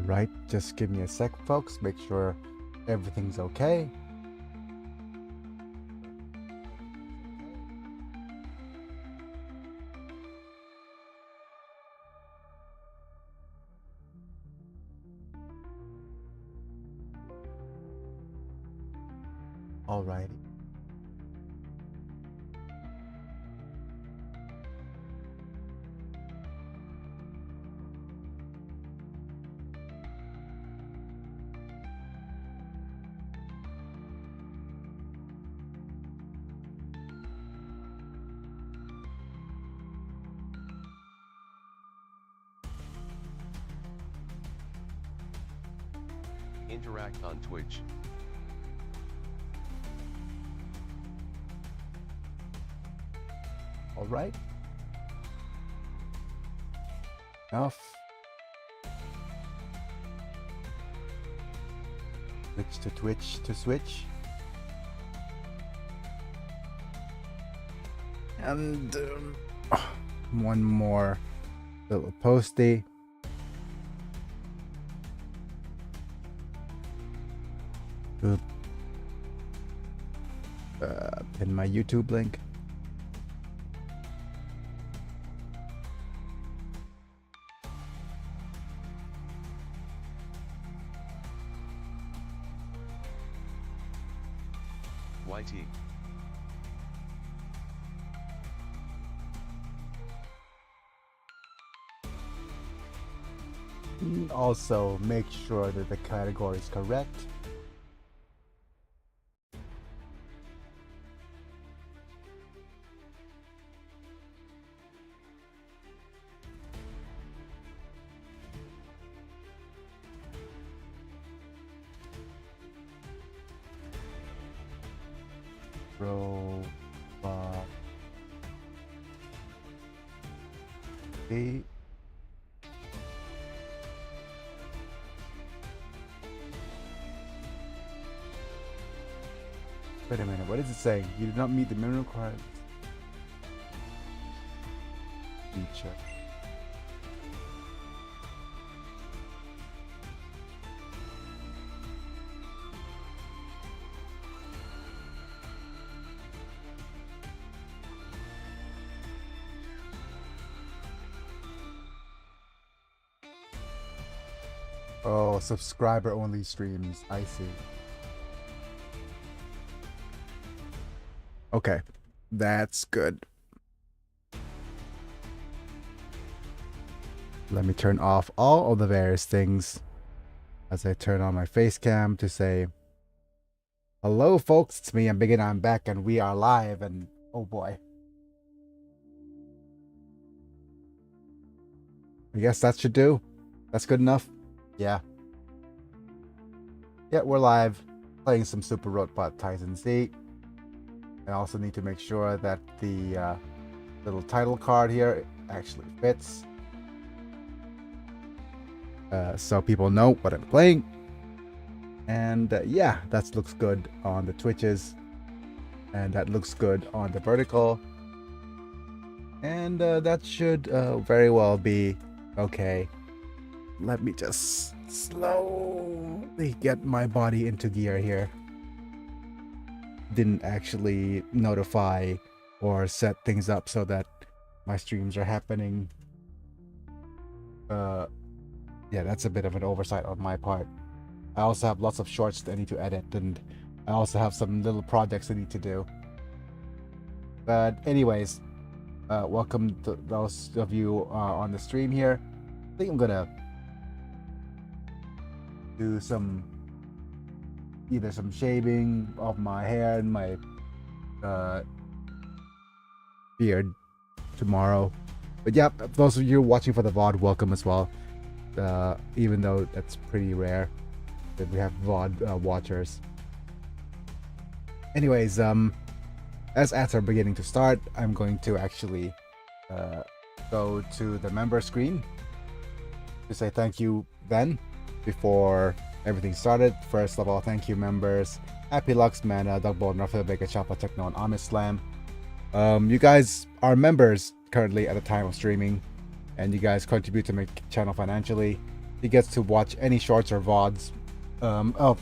Alright, just give me a sec, folks. Make sure everything's okay. Alrighty. Interact on Twitch. Alright. Enough. Switch to Twitch to switch. And one more little posty. Good. Pin my YouTube link. YT. Also, make sure that the category is correct. Robot. Wait a minute, what is it saying? You did not meet the minimum requirements. Feature. Oh, subscriber only streams. I see. Okay, that's good. Let me turn off all of the various things as I turn on my face cam to say, hello folks, it's me, I'm back, and we are live, and oh boy. I guess that should do. That's good enough. Yeah. Yeah, we're live, playing some Super Robot Tyson Z. I also need to make sure that the little title card here actually fits. So people know what I'm playing. And yeah, that looks good on the Twitches. And that looks good on the vertical. And that should very well be okay. Let me just slowly get my body into gear here. Didn't actually notify or set things up so that my streams are happening. Yeah, that's a bit of an oversight on my part. I also have lots of shorts that I need to edit, and I also have some little projects I need to do. But anyways, welcome to those of you on the stream here. I think I'm gonna do either some shaving of my hair and my beard tomorrow. But yeah, those of you watching for the VOD, welcome as well. Even though that's pretty rare that we have VOD watchers. Anyways, as ads are beginning to start, I'm going to actually go to the member screen to say thank you then before everything started. First of all, thank you members Happy Lux, Mana, Dogbolt, Northfield, Baker, Chapa, Techno, and Amit Slam. You guys are members currently at the time of streaming, and you guys contribute to my channel financially. he gets to watch any shorts or VODs,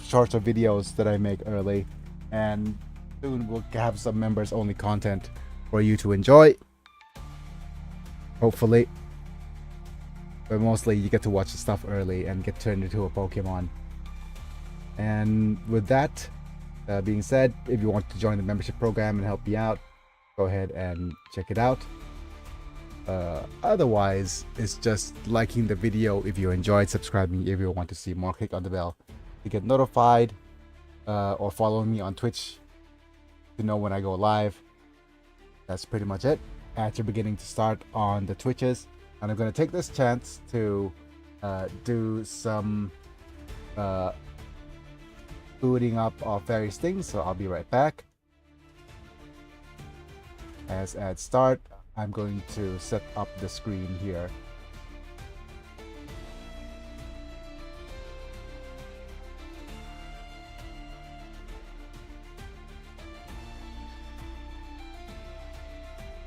shorts or videos that I make early. And soon we'll have some members only content for you to enjoy. Hopefully. But mostly you get to watch the stuff early and get turned into a Pokemon. And with that being said, if you want to join the membership program and help me out, go ahead and check it out. Otherwise, it's just liking the video if you enjoyed, subscribing if you want to see more, click on the bell to get notified, or follow me on Twitch to know when I go live. That's pretty much it. Ads are beginning to start on the Twitches, and I'm going to take this chance to do some booting up of various things, so I'll be right back. As ads start, I'm going to set up the screen here.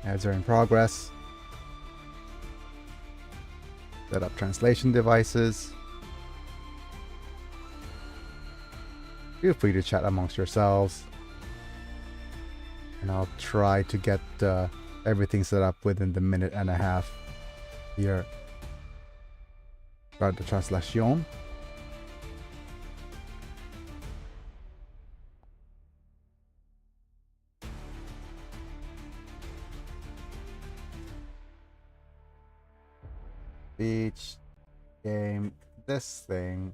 Ads are in progress. Set up translation devices. Feel free to chat amongst yourselves. And I'll try to get everything set up within the minute and a half here. Start the translation. Beach, game, this thing.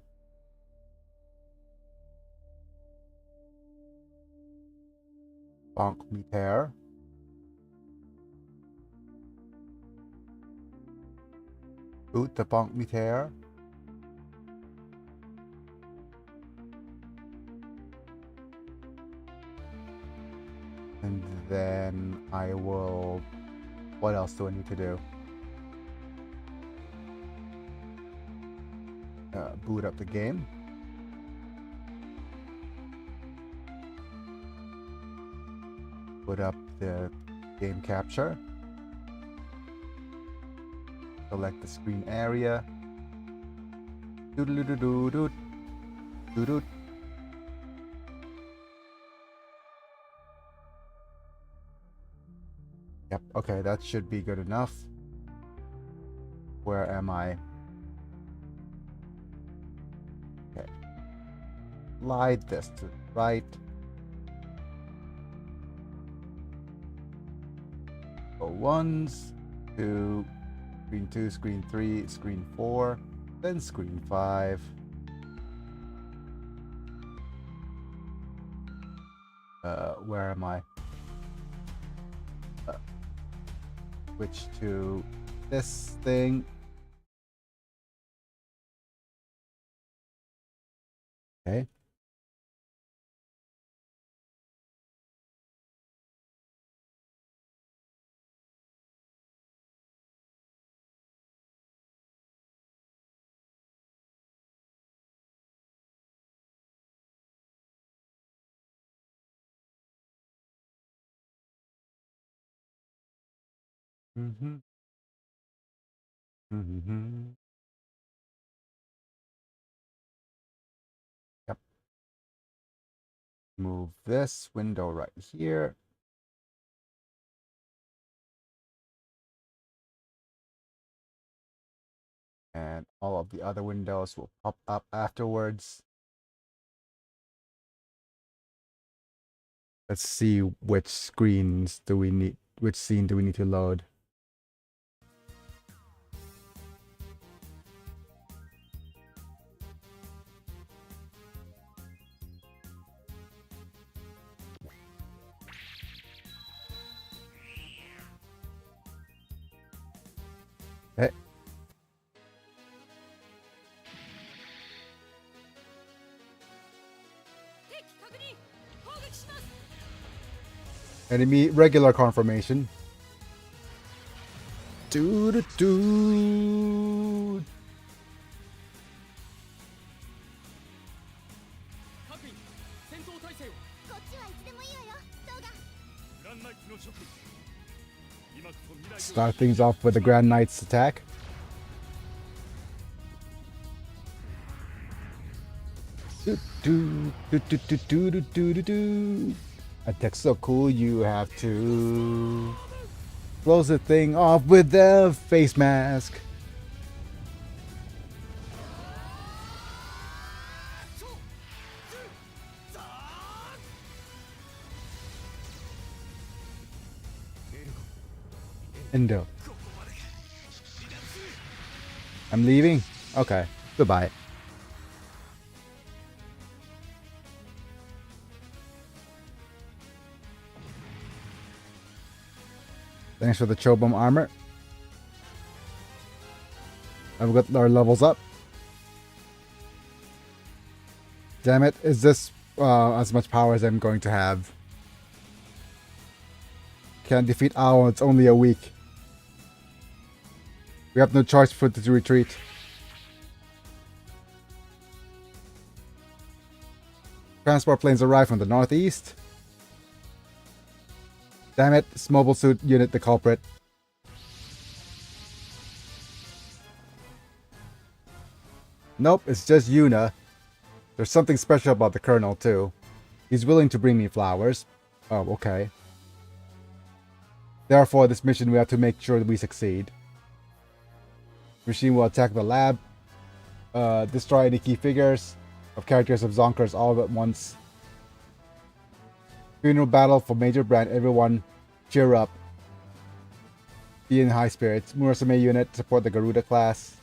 Bonk meter. Boot the bonk meter. And then I will. What else do I need to do? Boot up the game. Put up the game capture. Select the screen area. Doodle-doo-doo-doo-doo. Doo-doo. Yep, okay, that should be good enough. Where am I? Okay. Slide this to the right. Go ones, two, screen 2, screen 3, screen 4, then screen 5. Where am I? Switch to this thing. Okay. Mm-hmm. Mm-hmm. Yep. Move this window right here. And all of the other windows will pop up afterwards. Let's see which screens do we need, which scene do we need to load. Okay. Enemy regular confirmation. Dude. 各員戦闘態勢をこっちはいつでもいいわよ動画グランナイツの諸君今こそ未来を Start things off with the Grand Knight's attack. Do, do, do, do, do, do, do, do, do, do. Attack so cool, you have to close the thing off with the face mask. Endo. I'm leaving? Okay. Goodbye. Thanks for the Chobum armor. I've got our levels up. Damn it, is this as much power as I'm going to have? Can't defeat Owl, it's only a week. We have no choice but to retreat. Transport planes arrive from the northeast. Damn it, it's mobile suit unit the culprit. Nope, it's just Yuna. There's something special about the Colonel too. He's willing to bring me flowers. Oh, okay. Therefore, this mission we have to make sure that we succeed. Machine will attack the lab, destroy any key figures of characters of Zonkers all at once. Funeral battle for Major Brand. Everyone, cheer up. Be in high spirits. Murasame unit support the Garuda class.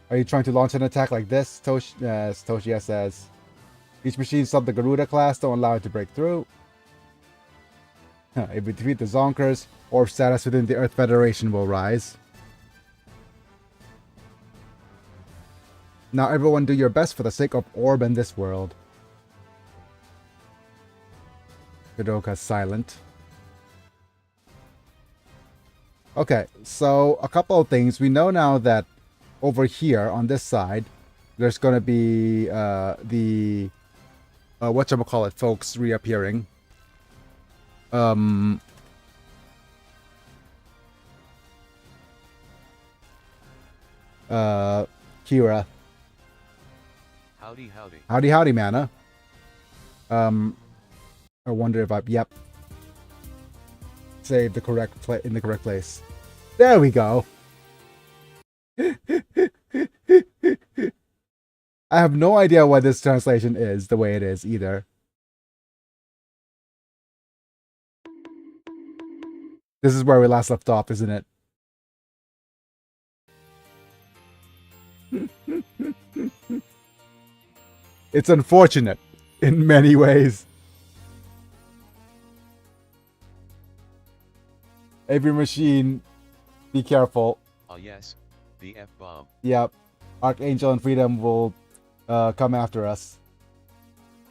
Are you trying to launch an attack like this? Toshia says. Each machine sub the Garuda class. Don't allow it to break through. If we defeat the Zonkers, orb status within the Earth Federation will rise. Now everyone do your best for the sake of Orb and this world. Kadoka's silent. Okay, so a couple of things. We know now that over here on this side, there's going to be the whatchamacallit folks reappearing. Kira. Howdy, howdy. Howdy, howdy, Mana. I wonder if yep. Save the correct in the correct place. There we go. I have no idea why this translation is the way it is either. This is where we last left off, isn't it? It's unfortunate in many ways. Every machine, be careful. Ah yes, the F-bomb. Yep. Archangel and Freedom will come after us.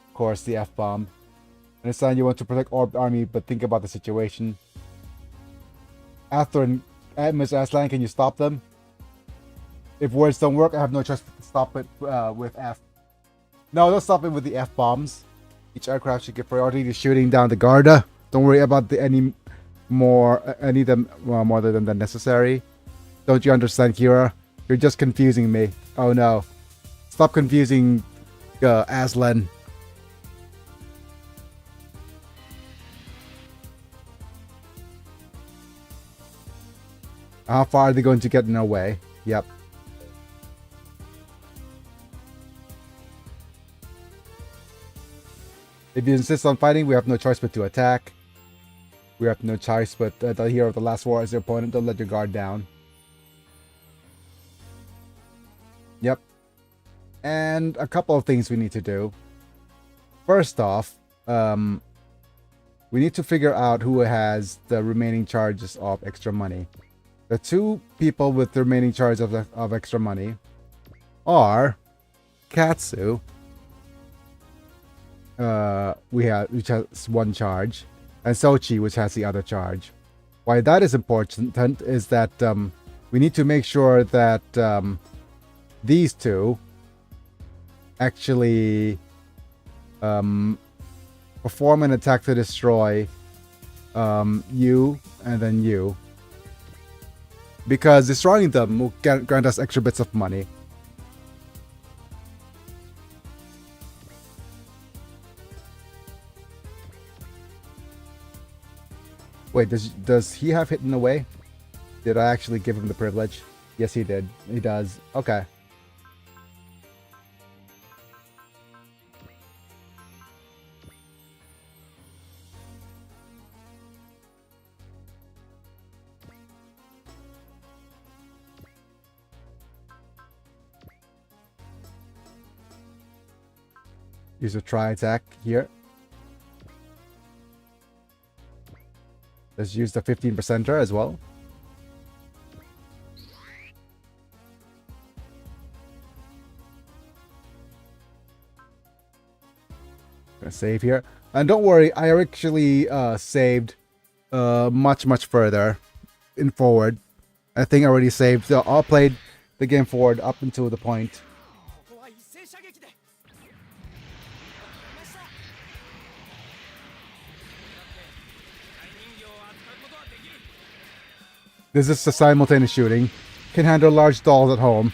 Of course, the F-bomb. I understand you want to protect Orbed Army, but think about the situation. Athor and Ms. Aslan, can you stop them? If words don't work, I have no choice but to stop it with F. No, don't stop it with the F-bombs. Each aircraft should give priority to shooting down the Garda. Don't worry about any more than necessary. Don't you understand, Kira? You're just confusing me. Oh no. Stop confusing Aslan. How far are they going to get in our way? Yep. If you insist on fighting, we have no choice but to attack. We have no choice but the hero of the last war is your opponent. Don't let your guard down. Yep. And a couple of things we need to do. First off, we need to figure out who has the remaining charges of extra money. The two people with the remaining charge of extra money are Katsu, which has one charge, and Sochi, which has the other charge. Why that is important is that we need to make sure that these two actually perform an attack to destroy you and then you. because destroying them will grant us extra bits of money. Wait, does he have hidden away? Did I actually give him the privilege? Yes, he did. He does. Okay. Use a try attack here. Let's use the 15%er as well. Gonna save here. And don't worry, I actually saved much further in forward. I think I already saved. So I played the game forward up until the point. ここは一斉射撃で。ました。大人形を扱うことはできる。 This is a simultaneous shooting. Can handle large dolls at home.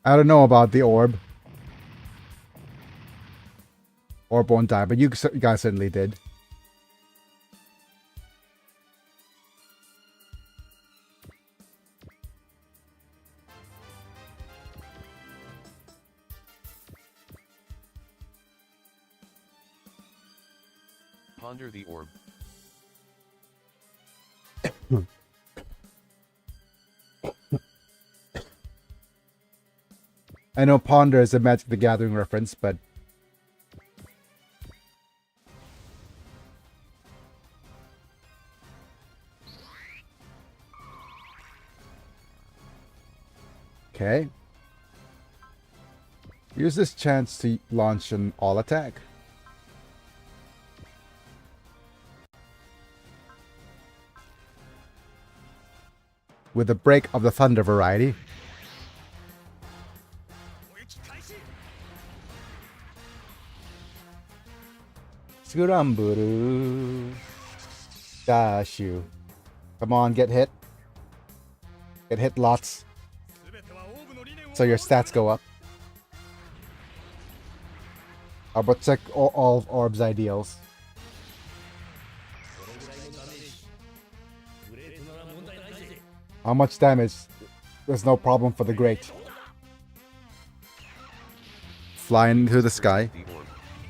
I don't know about the orb. Orb won't die, but you guys certainly did. Ponder the orb. I know Ponder is a Magic the Gathering reference, but okay. Use this chance to launch an all attack. With the break of the thunder variety. 攻撃開始。 Scramble. Dash you. Come on, get hit. Get hit lots. すべてはオーブの理念を。 So your stats go up. I'll protect all of Orb's ideals. これぐらいのダメージ。グレートなら問題ないぜ。 How much damage? There's no problem for the great. Flying into the sky. The orb.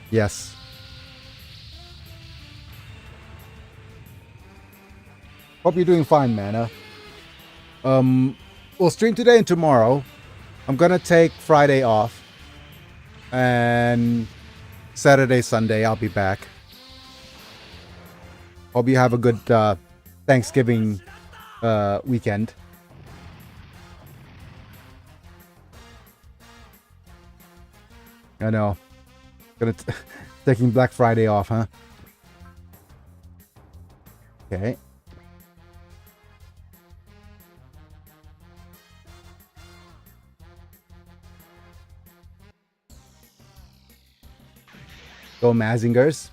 Yes. Hope you're doing fine, Mana. We'll stream today and tomorrow. I'm gonna take Friday off. And Saturday, Sunday, I'll be back. Hope you have a good Thanksgiving weekend. I know. Taking Black Friday off, huh? Okay. Go Mazingers.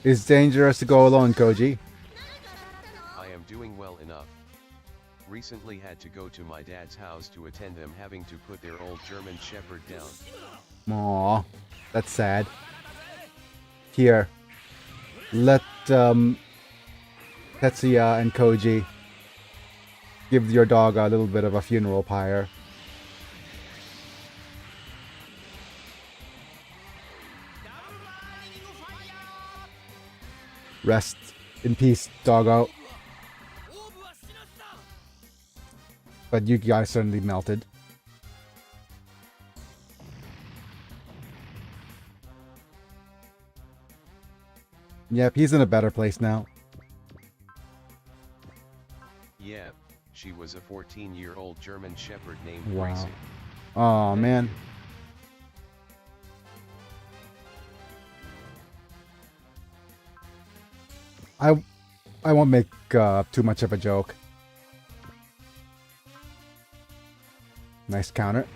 It's dangerous to go alone, Koji. I am doing well enough. Recently had to go to my dad's house to attend them having to put their old German Shepherd down. Aw, that's sad. Here, let Tetsuya and Koji give your dog a little bit of a funeral pyre. Rest in peace, doggo. But you guys certainly melted. Yep, he's in a better place now. Yeah, she was a 14-year-old German Shepherd named Wow. Gracie. Oh man. I won't make too much of a joke. Nice counter.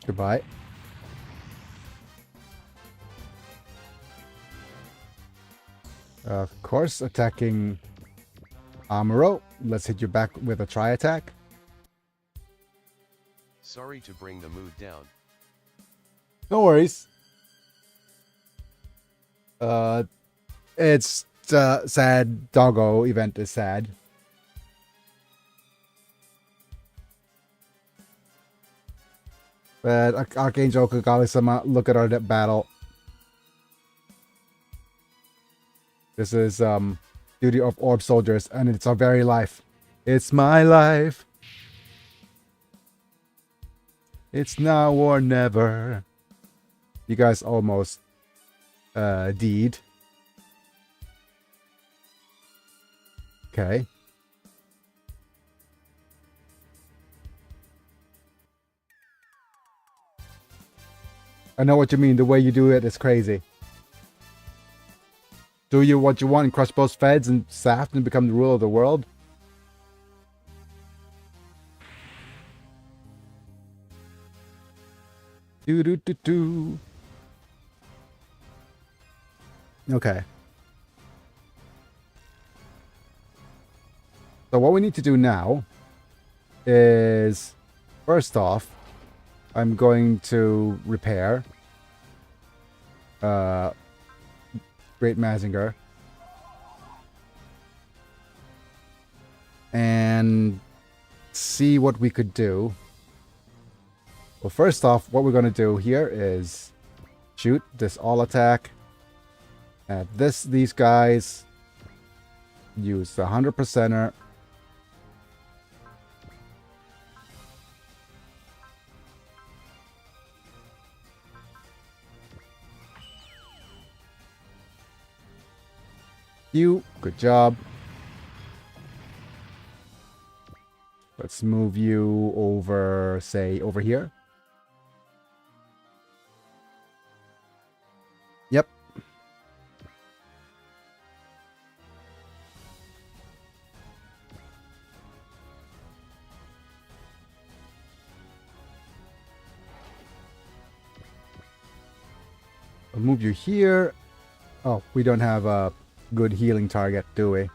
Goodbye. Of course, attacking Amuro. Let's hit you back with a tri-attack. Sorry to bring the mood down. No worries. It's sad. Doggo event is sad. But Archangel Kagami-sama, look at our battle. This is Duty of Orb Soldiers, and it's our very life. It's my life. It's now or never. You guys almost deed. Okay. I know what you mean. The way you do it is crazy. Do you what you want and crush both feds and Saft and become the ruler of the world? Do do do do. Okay. So what we need to do now is, first off, I'm going to repair Great Mazinger and see what we could do. Well, first off, what we're going to do here is shoot this all attack at these guys. Use the 100%er. Good job. Let's move you over, say, over here. Yep. I'll move you here. Oh, we don't have a good healing target, do we?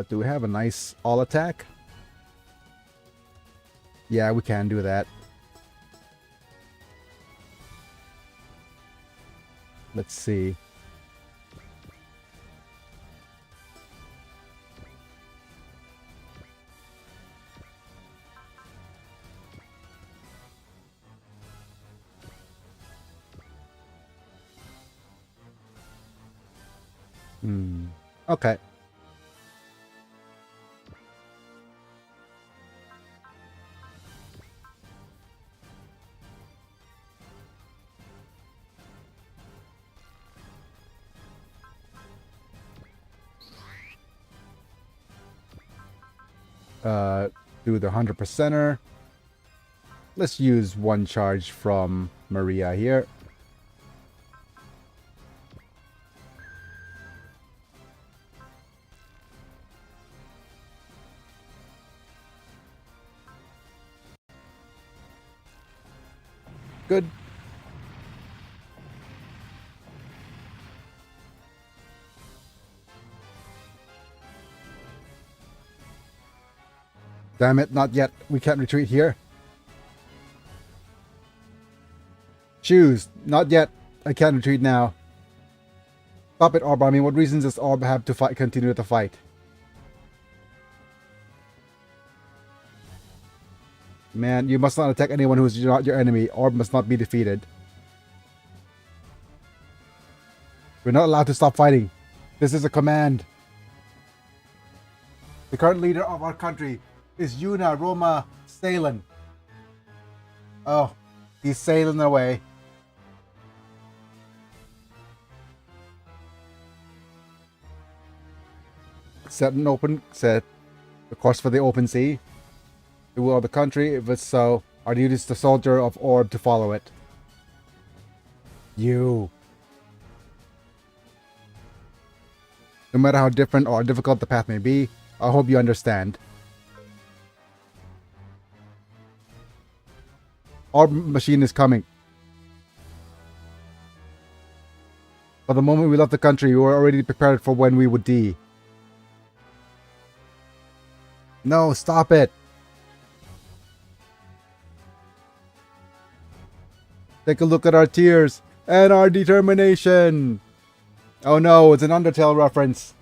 Do we have a nice all attack? Yeah, we can do that. Let's see. Okay. Do the 100%er. Let's use one charge from Maria here. Good. Damn it, not yet. We can't retreat here. Choose. Not yet. I can't retreat now. Stop it, Orb. I mean, what reasons does Orb have to fight? Continue to fight? Man, you must not attack anyone who is not your enemy. Orb must not be defeated. We're not allowed to stop fighting. This is a command. The current leader of our country is Yuna Roma Salen. Oh, he's sailing away. Set the course for the open sea. The will of the country. If it's so, our duty is the soldier of Orb to follow it. You. No matter how different or difficult the path may be, I hope you understand. Orb machine is coming. By the moment we left the country, we were already prepared for when we would die. No, stop it. Take a look at our tears and our determination. Oh no, it's an Undertale reference.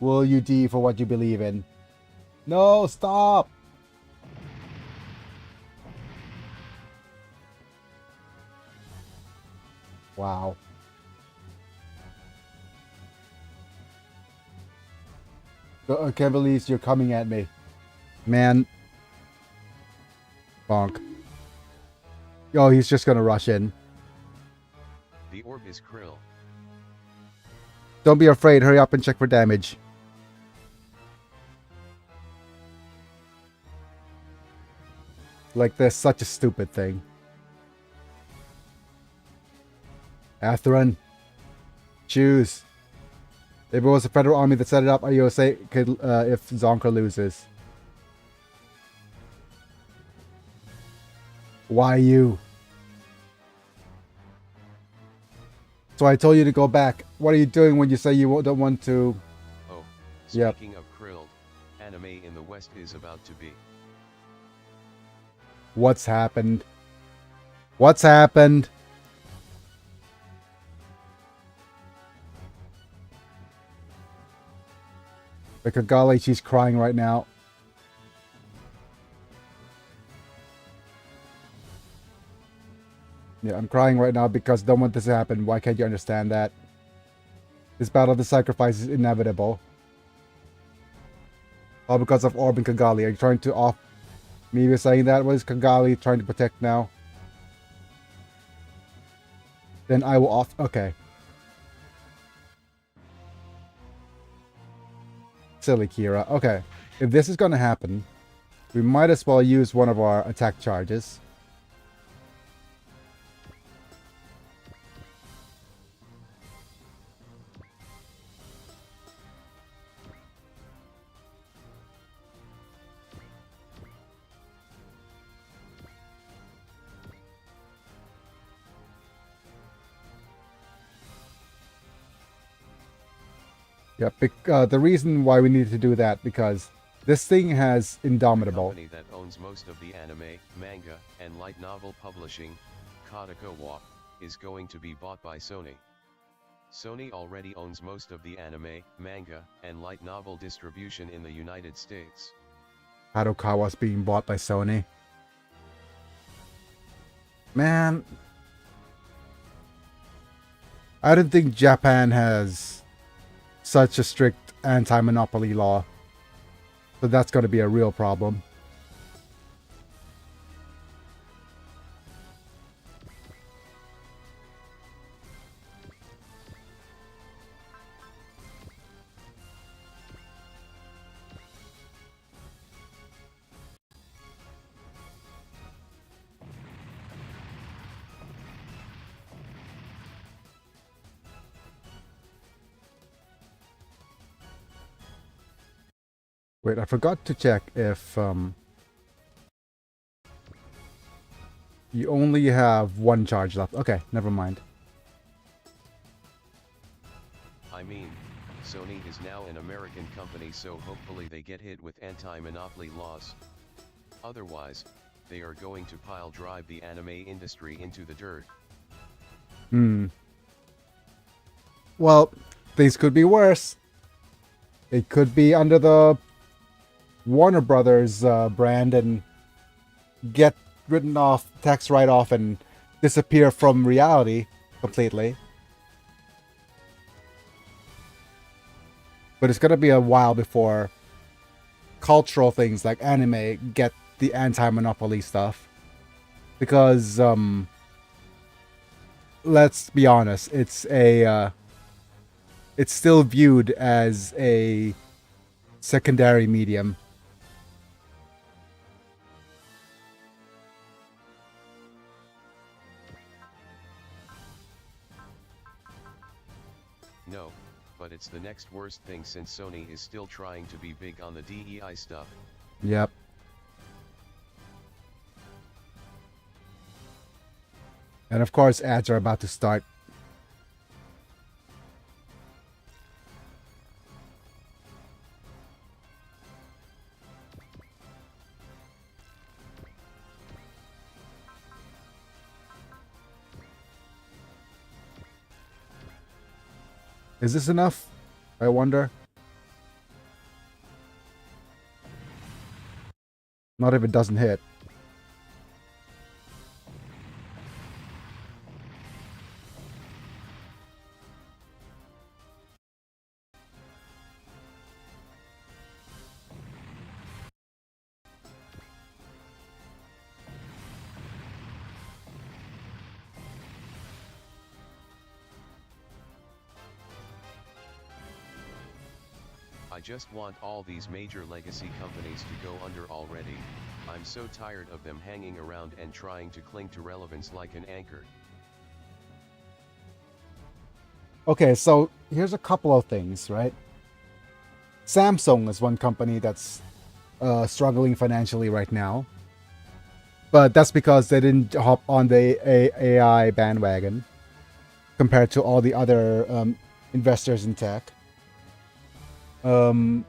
Will you die for what you believe in? No, stop. Wow. I can't believe you're coming at me. Man. Bonk. Oh, he's just gonna rush in. The orb is Krill. Don't be afraid. Hurry up and check for damage. Like, that's such a stupid thing. Atheron. Choose. If it was the Federal Army that set it up, IOSA could, if Zonka loses. Why you? So I told you to go back. What are you doing when you say you don't want to? Oh, Yep. speaking of Krilled, anime in the West is about to be. What's happened? What's happened? The Kagale, she's crying right now. Yeah, I'm crying right now because I don't want this to happen. Why can't you understand that? This battle of the sacrifice is inevitable. All because of Orb and Kagale. Are you trying to off me by saying that? What is Kagale trying to protect now? Then I will off. Okay. Silly Kira. Okay. If this is going to happen, we might as well use one of our attack charges. Yeah, the reason why we need to do that because this thing has The Indomitable. company that owns most of the anime, manga, and light novel publishing, Kodakuwa, is going to be bought by Sony. Sony already owns most of the anime, manga, and light novel distribution in the United States. Kadokawa's being bought by Sony. Man, I don't think Japan has such a strict anti-monopoly law. So that's going to be a real problem. Wait, I forgot to check if you only have one charge left. Okay, never mind. I mean, Sony is now an American company, so hopefully they get hit with anti-monopoly laws. Otherwise, they are going to pile drive the anime industry into the dirt. Well, things could be worse. It could be under the Warner Brothers brand and get written off, tax write-off, and disappear from reality completely. But it's gonna be a while before cultural things like anime get the anti-monopoly stuff. Because, let's be honest, it's still viewed as a secondary medium. No, but it's the next worst thing since Sony is still trying to be big on the DEI stuff. Yep. And of course, ads are about to start. Is this enough? I wonder. Not if it doesn't hit. I just want all these major legacy companies to go under already. I'm so tired of them hanging around and trying to cling to relevance like an anchor. Okay, so here's a couple of things, right? Samsung is one company that's struggling financially right now. But that's because they didn't hop on the AI bandwagon compared to all the other investors in tech. Sony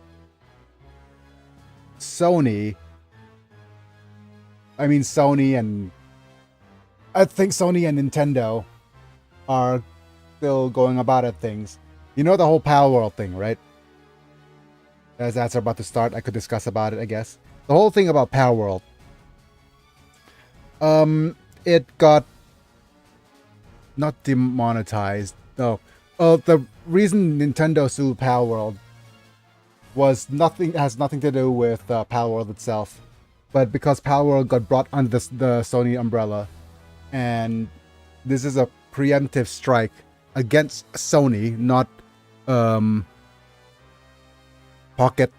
and I think Sony and Nintendo are still going about at things. You know the whole Pal World thing, right? As that's about to start, I could discuss about it, I guess. The whole thing about Pal World. It got not demonetized. No. The reason Nintendo sued Pal World has nothing to do with Pal World itself, but because Pal World got brought under the Sony umbrella, and this is a preemptive strike against Sony, not Pocket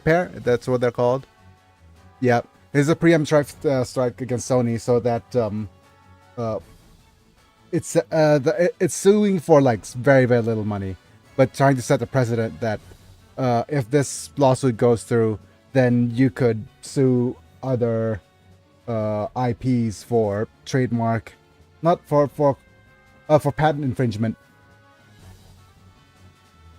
Pair. That's what they're called. Yeah, it's a preemptive strike against Sony, so that it's suing for like very very little money, but trying to set a precedent that. If this lawsuit goes through, then you could sue other IPs for trademark, not for patent infringement.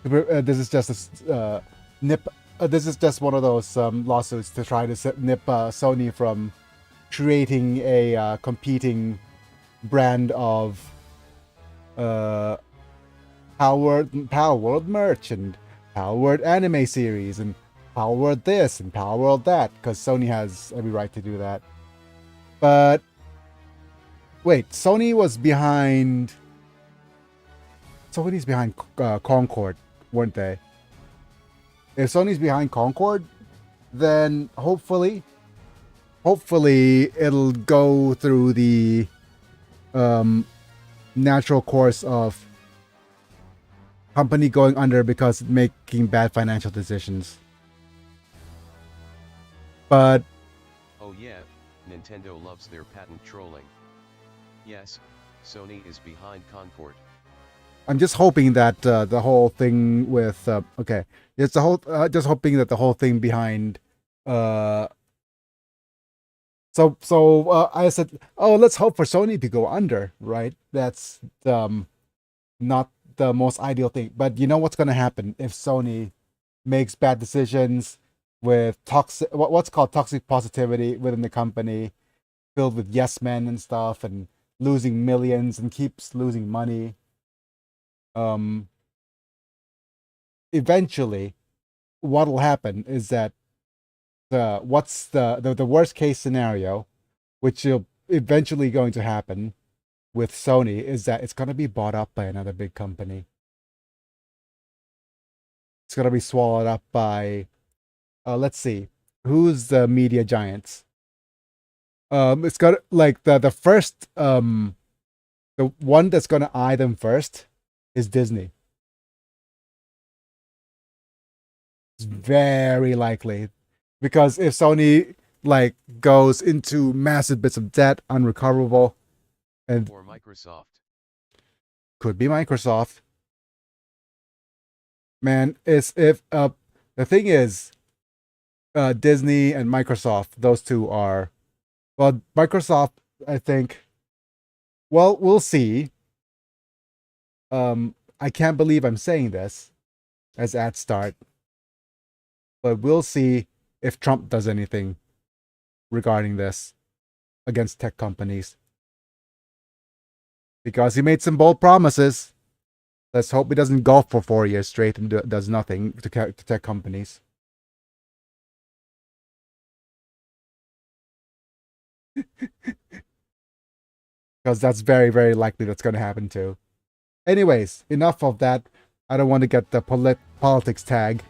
This is just a nip. This is just one of those lawsuits to try to nip Sony from creating a competing brand of Power World merch and Power World anime series and Power World this and Power World that, because Sony has every right to do that. But wait, Sony's behind Concord, weren't they? If Sony's behind Concord, then hopefully it'll go through the natural course of company going under because making bad financial decisions. But oh yeah, Nintendo loves their patent trolling. Yes, Sony is behind Concord. I'm just hoping that the whole thing with just hoping that the whole thing behind I said, oh, let's hope for Sony to go under, right? That's not the most ideal thing, but you know what's going to happen if Sony makes bad decisions, with what's called toxic positivity within the company, filled with yes men and stuff, and losing millions and keeps losing money. Eventually, what'll happen is that the worst case scenario, which will eventually going to happen with Sony, is that it's going to be bought up by another big company. It's going to be swallowed up by, let's see, who's the media giants? It's got like the first, the one that's going to eye them first is Disney. It's very likely, because if Sony like goes into massive bits of debt, unrecoverable, and Or Microsoft. could be Microsoft. Man, it's if the thing is, Disney and Microsoft, those two are, well, Microsoft, I think, well, we'll see. I can't believe I'm saying this as at start, but we'll see if Trump does anything regarding this against tech companies, because he made some bold promises. Let's hope he doesn't golf for 4 years straight and does nothing to tech companies. Because that's very, very likely that's going to happen too. Anyways, enough of that. I don't want to get the politics tag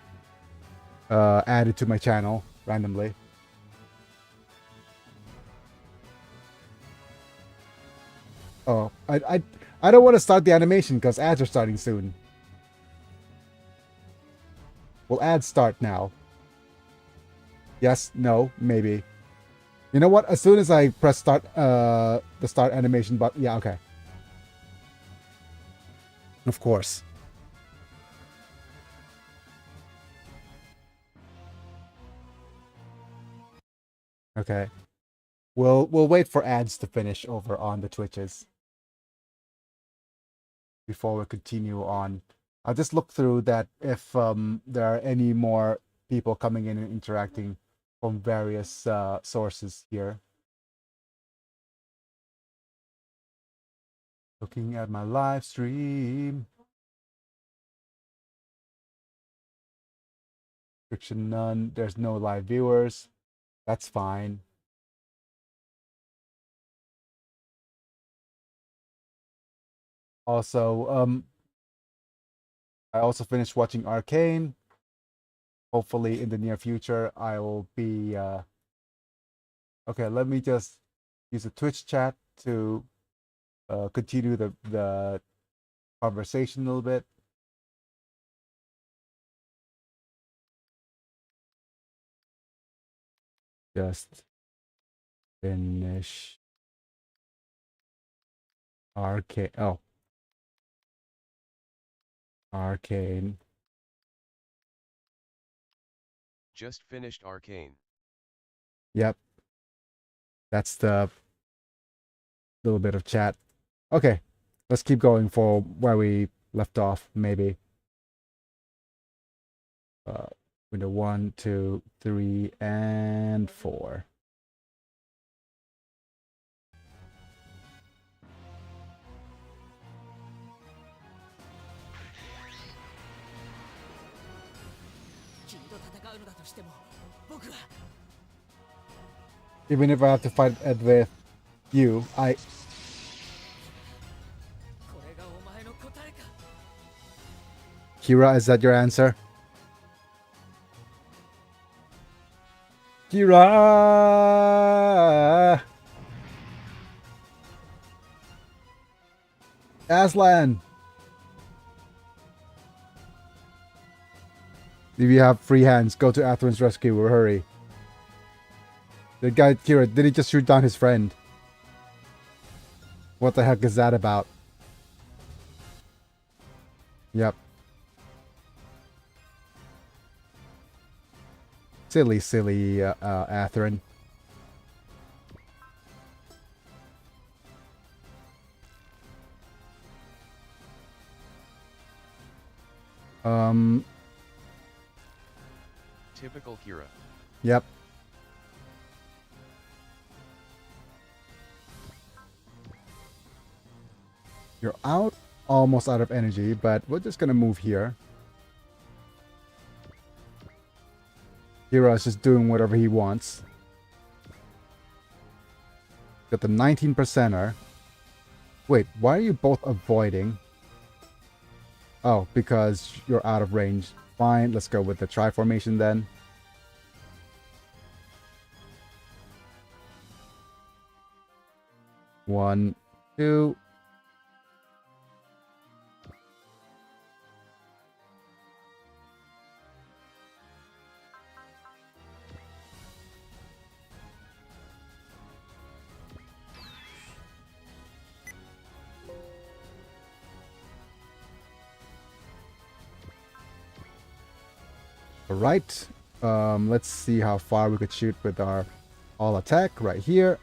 added to my channel randomly. Oh, I don't want to start the animation because ads are starting soon. Will ads start now? Yes, no, maybe. You know what? As soon as I press start, the start animation button, yeah, okay. Of course. Okay. We'll wait for ads to finish over on the Twitches before we continue on. I'll just look through that if there are any more people coming in and interacting from various sources here. Looking at my live stream. Restriction none. There's no live viewers. That's fine. Also, I also finished watching Arcane. Hopefully in the near future I will be okay, let me just use the Twitch chat to continue the conversation a little bit. Just finish Arcane. Oh, Arcane. Just finished Arcane. Yep. That's the little bit of chat. Okay, let's keep going for where we left off, maybe. Window 1, 2, 3, and 4. Even if I have to fight it with you, Kira, is that your answer? Kira! Aslan! If you have free hands, go to Atherin's rescue. Hurry. The guy, Kira, did he just shoot down his friend? What the heck is that about? Yep. Silly, silly Atherin. Typical Kira. Yep. You're almost out of energy, but we're just gonna move here. Kira's just doing whatever he wants. Got the 19%er. Wait, why are you both avoiding? Oh, because you're out of range. Fine, let's go with the tri formation then. One, two. Alright, let's see how far we could shoot with our all attack right here.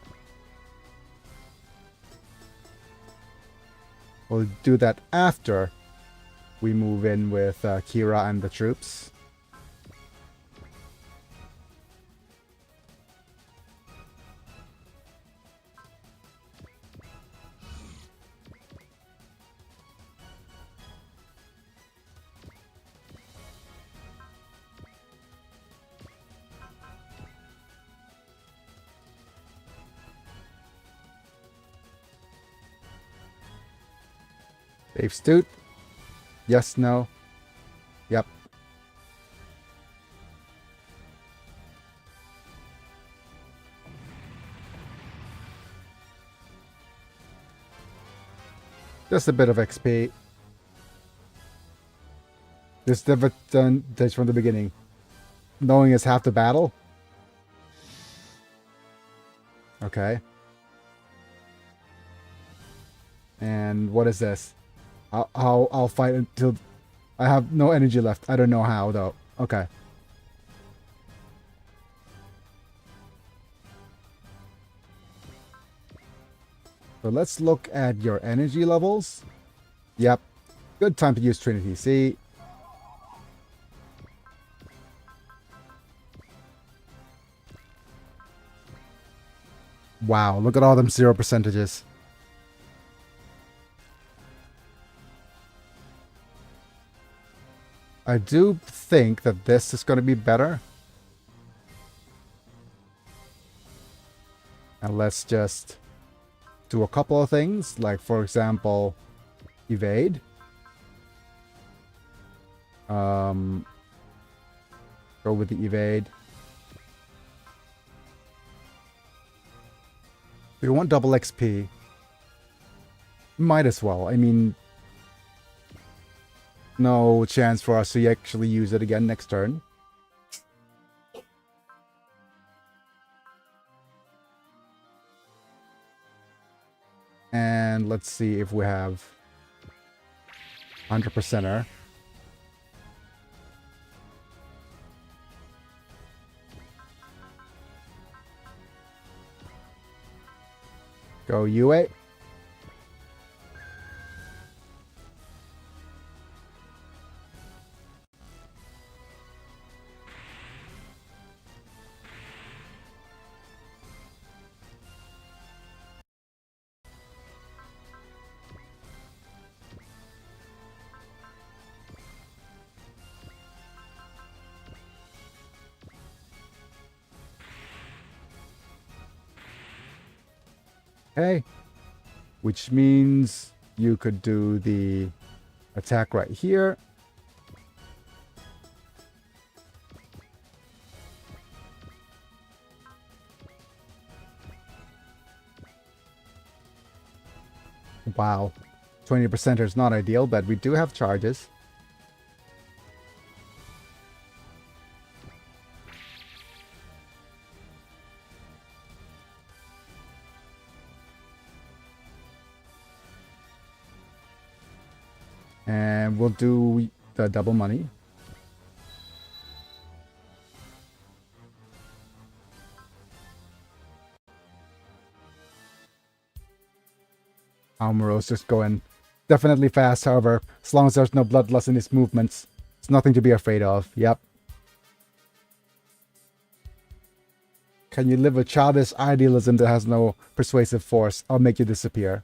We'll do that after we move in with Kira and the troops. Dave Stoot. Yes, no. Yep. Just a bit of XP. This never done this from the beginning. Knowing is half the battle. Okay. And what is this? I'll fight until I have no energy left. I don't know how though. Okay. So let's look at your energy levels. Yep. Good time to use Trinity. See? Wow, look at all them 0 percentages. I do think that this is going to be better. And let's just do a couple of things, like for example, evade. Go with the evade. We want double XP. Might as well. I mean, no chance for us to actually use it again next turn. And let's see if we have 100%er. Go UA. Okay, which means you could do the attack right here. Wow, 20% is not ideal, but we do have charges. And we'll do the double money. Amuro's just going definitely fast, however, as long as there's no bloodlust in his movements, it's nothing to be afraid of. Yep. Can you live a childish idealism that has no persuasive force? I'll make you disappear.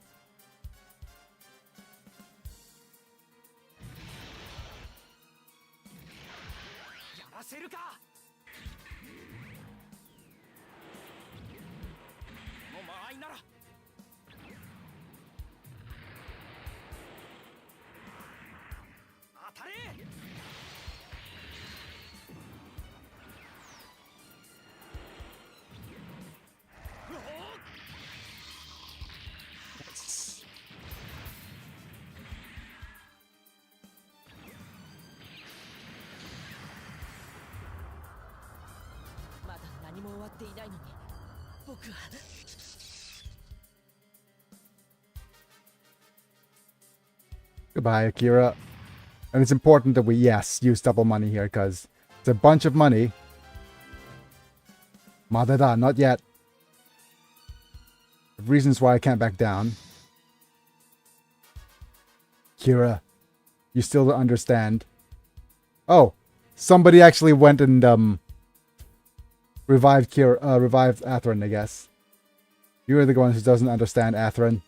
Goodbye, Akira. And it's important that we, yes, use double money here because it's a bunch of money. Madara, not yet. Reasons why I can't back down. Kira, you still don't understand. Oh, somebody actually went and revived Athrun, I guess. You're the one who doesn't understand Athrun.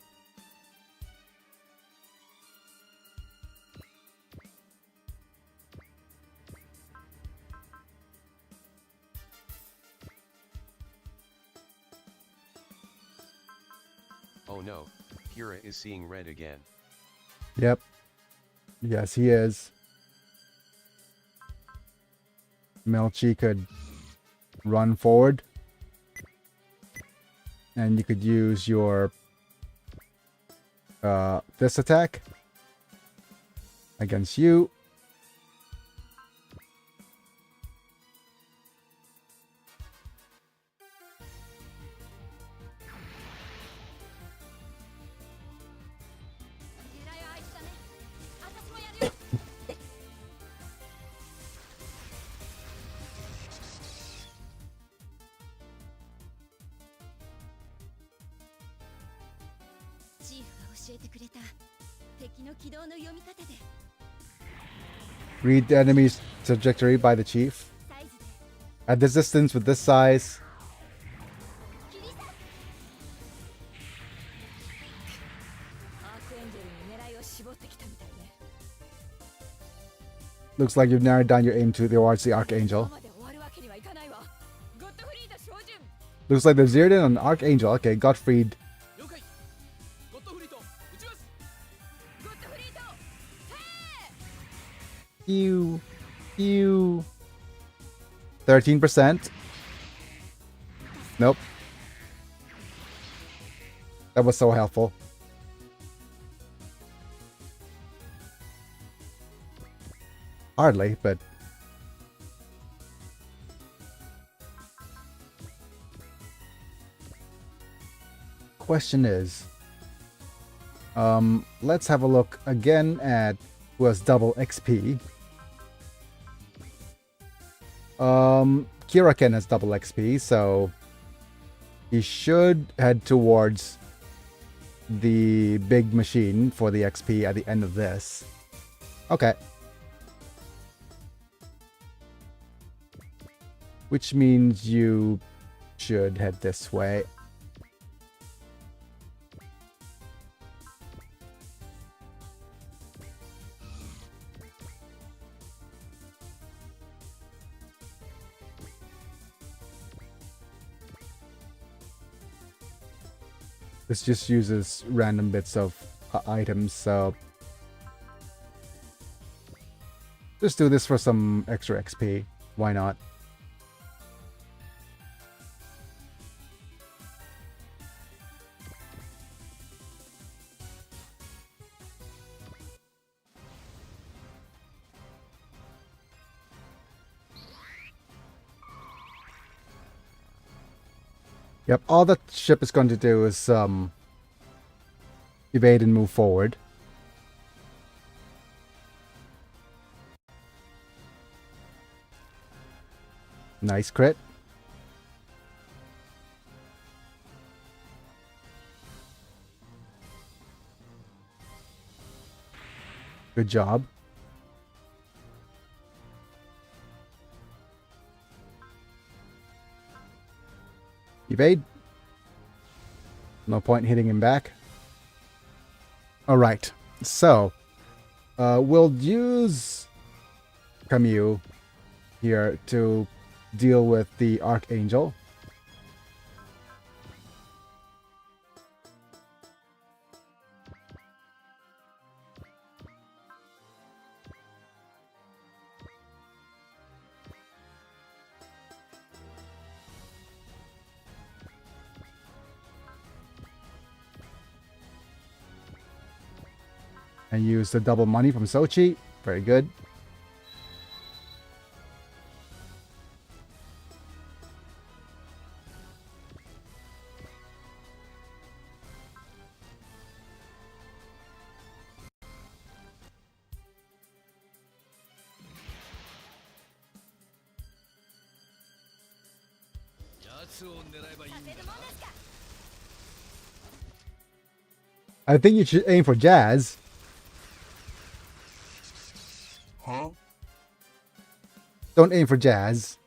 Oh no, Kira is seeing red again. Yep. Yes, he is. Melchi could run forward. And you could use your this attack against you. Read the enemy's trajectory by the chief. At this distance with this size. Looks like you've narrowed down your aim towards the Archangel. Looks like they've zeroed in on Archangel. Okay, Gottfried. Ew. Ew. 13%. Nope. That was so helpful. Hardly, but... Question is... let's have a look again at who has double XP. Kiraken has double XP, so... he should head towards the big machine for the XP at the end of this. Okay. Which means you should head this way. This just uses random bits of items, so... just do this for some extra XP. Why not? Yep, all the ship is going to do is evade and move forward. Nice crit. Good job. Evade. No point hitting him back. Alright, so we'll use Camus here to deal with the Archangel. And use the double money from Sochi. Very good. I think you should aim for Jazz. Huh? Don't aim for Jazz.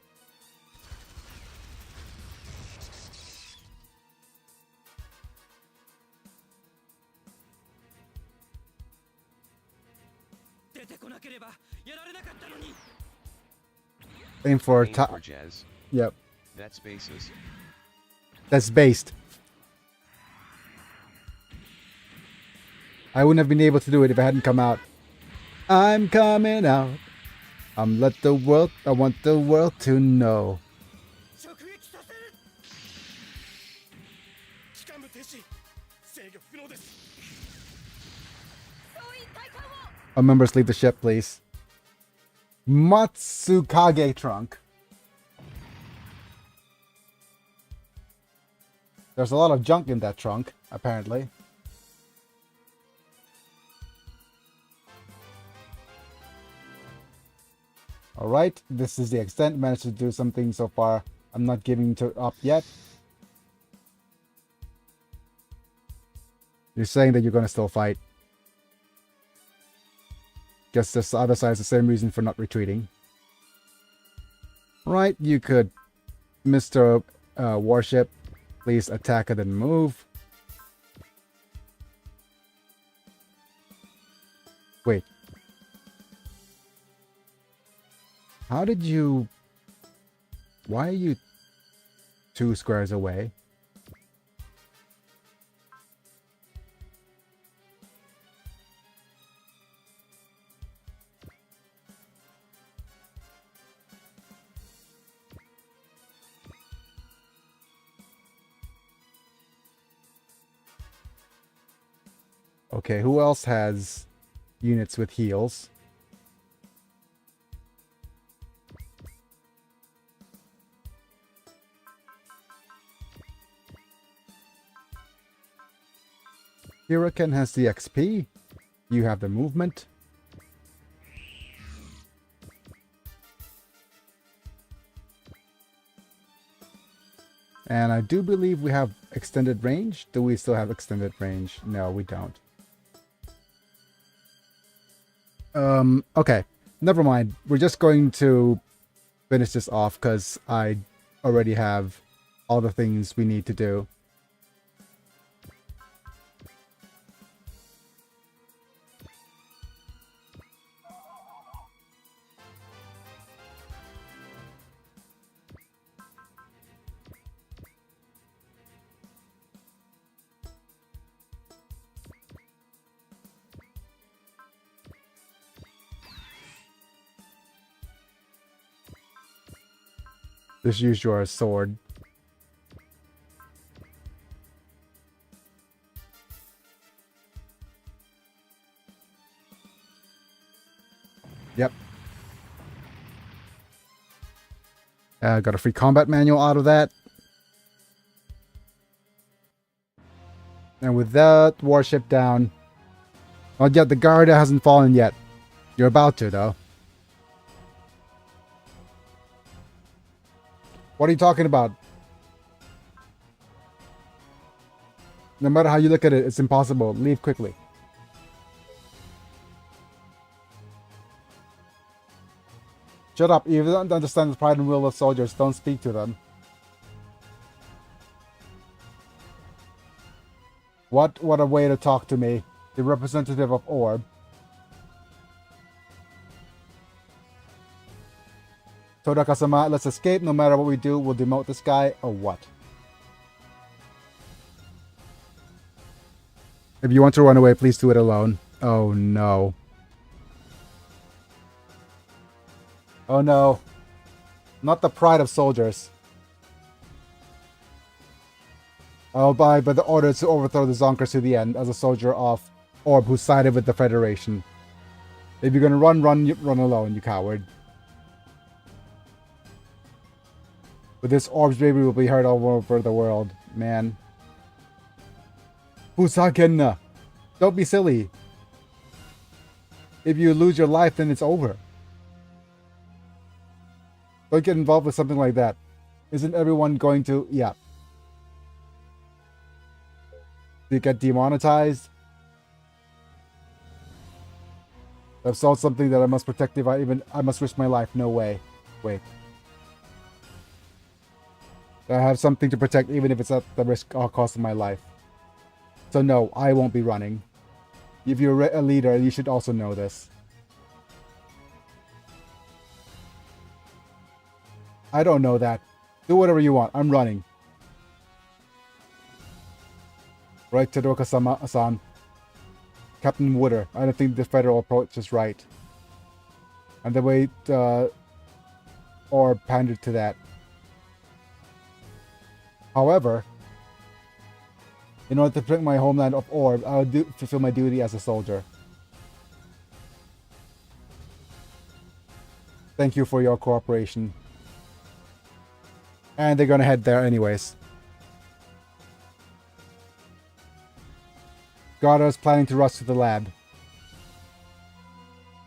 Aim for Aim top. for Jazz. Yep, That's bases. that's based. I wouldn't have been able to do it if I hadn't come out. I'm coming out. I want the world to know. All members leave the ship, please. Matsukage trunk. There's a lot of junk in that trunk, apparently. Alright, this is the extent. Managed to do something so far. I'm not giving it up yet. You're saying that you're gonna still fight. Guess this other side is the same reason for not retreating. Right, you could, Mr. Warship, please attack and then move. Wait. How did you... Why are you 2 squares away? Okay, who else has units with heals? Huracan has the XP. You have the movement. And I do believe we have extended range. Do we still have extended range? No, we don't. Okay. Never mind. We're just going to finish this off because I already have all the things we need to do. Just use your sword. Yep. Got a free combat manual out of that. And with that warship down... Oh yeah, the Garda hasn't fallen yet. You're about to, though. What are you talking about? No matter how you look at it, it's impossible. Leave quickly. Shut up. If you don't understand the pride and will of soldiers, don't speak to them. What a way to talk to me. The representative of Orb. Todaka-sama, let's escape. No matter what we do, we'll demote this guy or what? If you want to run away, please do it alone. Oh no. Oh no. Not the pride of soldiers. I'll abide by the order to overthrow the Zonkers to the end as a soldier of Orb who sided with the Federation. If you're gonna run alone, you coward. But this Orb's baby will be heard all over the world, man. Fusakenna! Don't be silly. If you lose your life, then it's over. Don't get involved with something like that. Isn't everyone going to... Yeah. Do you get demonetized? I've sold something that I must protect if I must risk my life. No way. Wait. I have something to protect even if it's at the risk or cost of my life. So no, I won't be running. If you're a leader, you should also know this. I don't know that. Do whatever you want. I'm running. Right, Todaka-sama-san. Captain Wooder, I don't think the federal approach is right. And the way Orb pandered to that. However, in order to protect my homeland of Orb, I will fulfill my duty as a soldier. Thank you for your cooperation. And they're gonna head there anyways. Garda is planning to rush to the lab.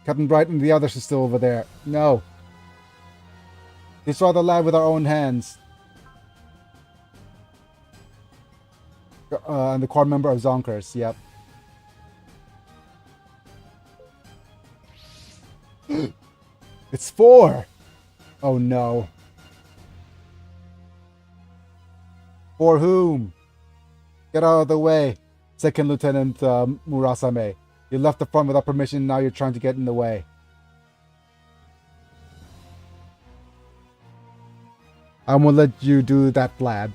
Captain Bright and the others are still over there. No. Destroy the lab with our own hands. And the core member of Zonkers, yep. It's 4! Oh no. For whom? Get out of the way. Second Lieutenant Murasame. You left the front without permission, now you're trying to get in the way. I won't let you do that lab.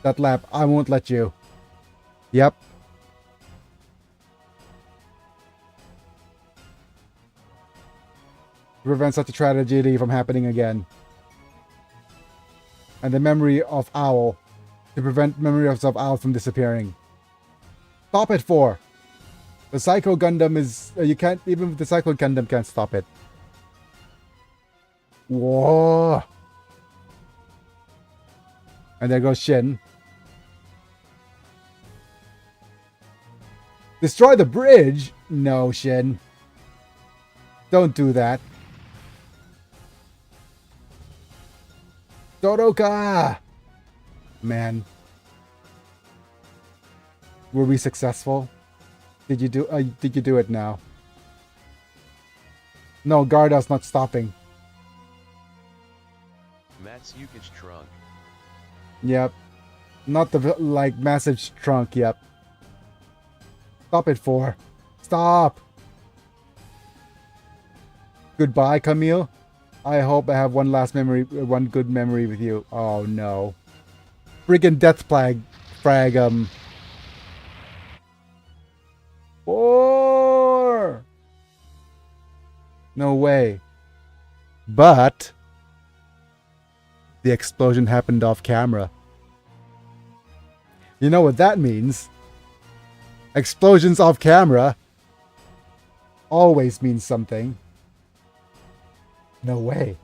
That lab, I won't let you. Yep. To prevent such a tragedy from happening again. And the memory of Owl. To prevent memories of Owl from disappearing. Stop it, 4. The Psycho Gundam is... you can't... even the Psycho Gundam can't stop it. Whoa. And there goes Shin. Destroy the bridge? No, Shin. Don't do that. Todoroka! Man. Were we successful? Did you do it now? No, Garda's not stopping. Matsukage trunk. Yep. Not the, like, massive trunk, yep. Stop it, 4. Stop! Goodbye, Camille. I hope I have one good memory with you. Oh no. Friggin' death frag, 4! No way. But the explosion happened off camera. You know what that means? Explosions off camera always means something. No way.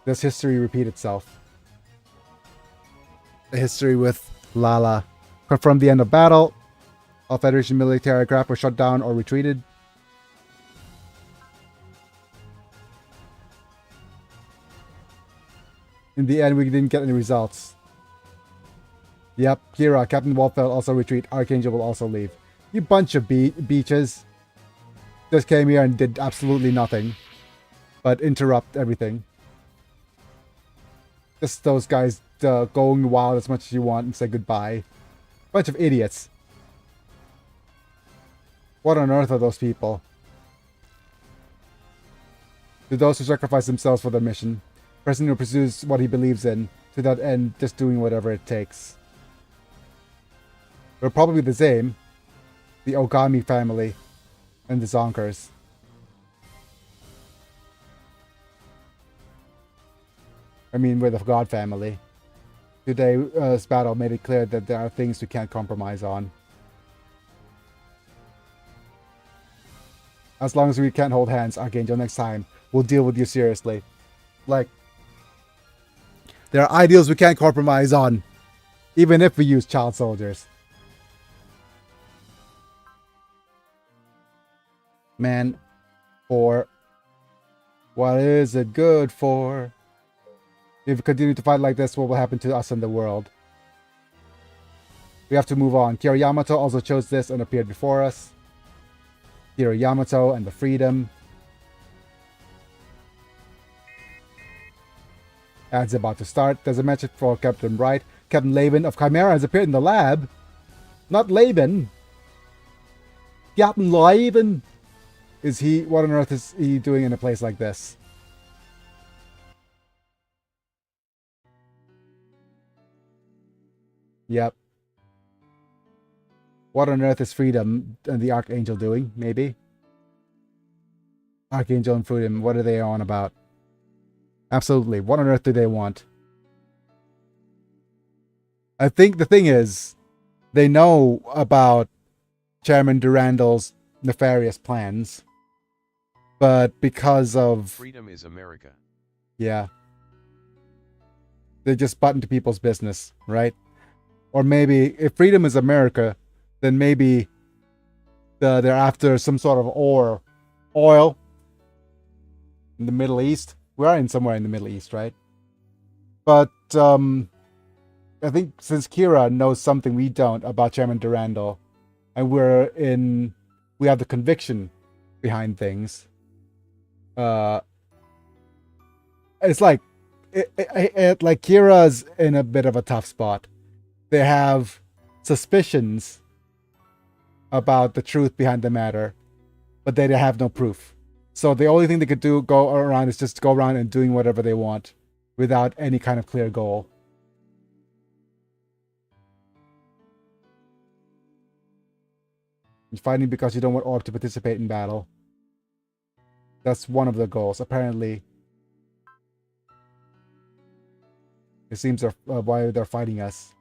Does history repeat itself? The history with Lala. Confirmed the end of battle. All Federation military aircraft were shut down or retreated. In the end, we didn't get any results. Yep, Kira, Captain Walfeld also retreat. Archangel will also leave. You bunch of beaches. Just came here and did absolutely nothing. But interrupt everything. Just those guys going wild as much as you want and say goodbye. Bunch of idiots. What on earth are those people? To those who sacrifice themselves for their mission. Person who pursues what he believes in, to that end, just doing whatever it takes. They're probably the same. The Ogami family and the Zonkers. I mean, we're the God family. Today's battle made it clear that there are things we can't compromise on. As long as we can't hold hands, Archangel, next time, we'll deal with you seriously. Like, there are ideals we can't compromise on, even if we use child soldiers. Man, for what is it good for? If we continue to fight like this, what will happen to us and the world? We have to move on. Kira Yamato also chose this and appeared before us. Kira Yamato and the Freedom. Ads about to start. There's a message for Captain Bright. Captain Laban of Chimera has appeared in the lab. Not Laban. Captain Laban. Is he... What on earth is he doing in a place like this? Yep. What on earth is Freedom and the Archangel doing? Maybe? Archangel and Freedom, what are they on about? Absolutely. What on earth do they want? I think the thing is, they know about Chairman Durandal's nefarious plans. But because of... Freedom is America. Yeah. They just butt into people's business, right? Or maybe, if freedom is America, then maybe they're after some sort of oil in the Middle East. We are in somewhere in the Middle East, right? But I think since Kira knows something we don't about Chairman Durandal, and we have the conviction behind things. It's like like Kira's in a bit of a tough spot. They have suspicions about the truth behind the matter, but they have no proof. So the only thing they could go around is just go around and doing whatever they want without any kind of clear goal. You're fighting because you don't want Orb to participate in battle. That's one of the goals. Apparently, it seems why they're fighting us.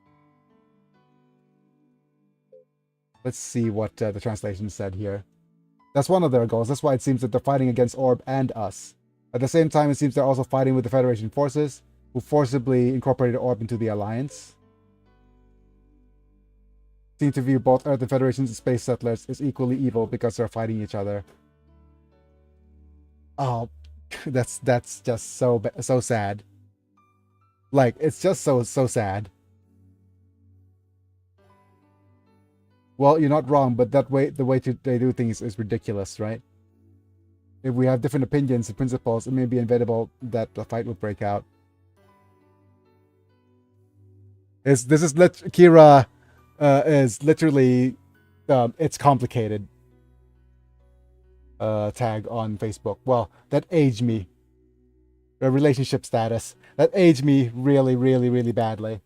Let's see what the translation said here. That's one of their goals. That's why it seems that they're fighting against Orb and us. At the same time, it seems they're also fighting with the Federation forces, who forcibly incorporated Orb into the Alliance. Seem to view both Earth and Federation's space settlers as equally evil because they're fighting each other. Oh, that's just so sad. Like, it's just so sad. Well, you're not wrong, but the way they do things is ridiculous, right? If we have different opinions and principles, it may be inevitable that the fight will break out. Kira is literally it's complicated tag on Facebook. Well, that aged me. The relationship status that aged me really, really, really badly.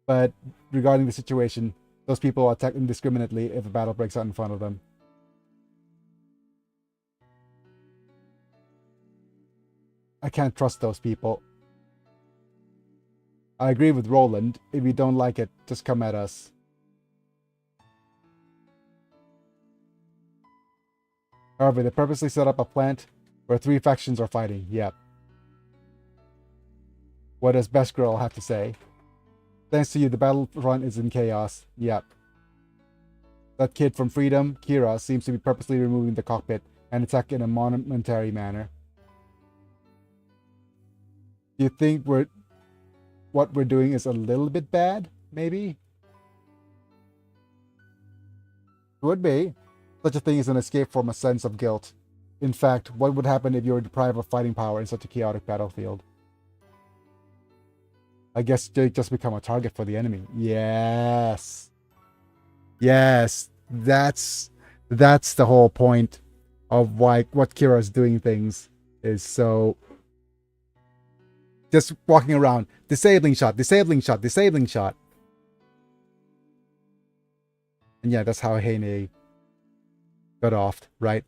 But regarding the situation, those people attack indiscriminately if a battle breaks out in front of them. I can't trust those people. I agree with Roland. If you don't like it, just come at us. However, they purposely set up a plant where 3 factions are fighting. Yep. What does Best Girl have to say? Thanks to you, the battlefront is in chaos. Yep. That kid from Freedom, Kira, seems to be purposely removing the cockpit and attacking in a monumentary manner. Do you think what we're doing is a little bit bad? Maybe? Would be. Such a thing is an escape from a sense of guilt. In fact, what would happen if you were deprived of fighting power in such a chaotic battlefield? I guess they just become a target for the enemy. Yes. Yes. That's the whole point of why what Kira's doing things is so just walking around, disabling shot, disabling shot, disabling shot. And yeah, that's how Heine got off, right?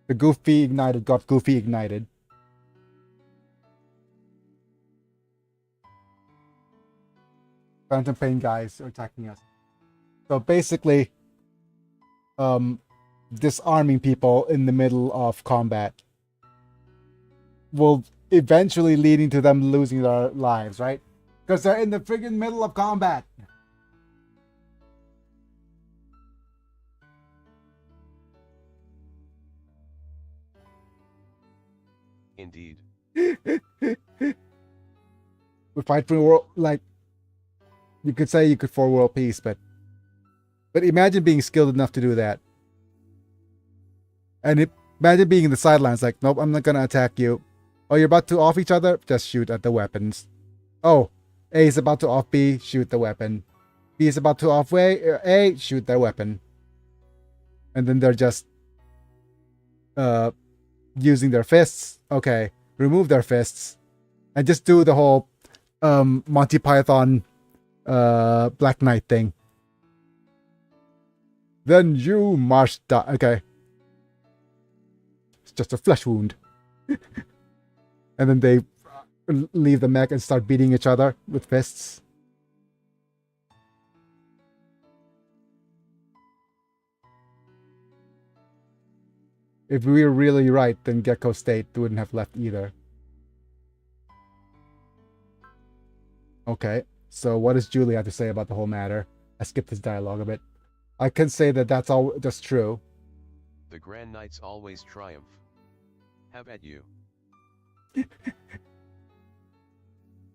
The Goofy ignited got Goofy ignited. Phantom Pain guys are attacking us. So basically, disarming people in the middle of combat will eventually leading to them losing their lives, right? Because they're in the friggin' middle of combat. Indeed. We fight for world, like you could say, for world peace, but imagine being skilled enough to do that, and imagine being in the sidelines, like, nope, I'm not gonna attack you. Oh, you're about to off each other? Just shoot at the weapons. Oh, A is about to off B, shoot the weapon. B is about to off A, shoot their weapon. And then they're just using their fists. Okay, remove their fists and just do the whole Monty Python Black Knight thing. Then you must die. Okay, it's just a flesh wound. And then they leave the mech and start beating each other with fists. If we were really right, then Gecko State wouldn't have left either. Okay, so what does Julie have to say about the whole matter? I skipped his dialogue a bit. I can say that that's all just true. The Grand Knights always triumph. Have at you.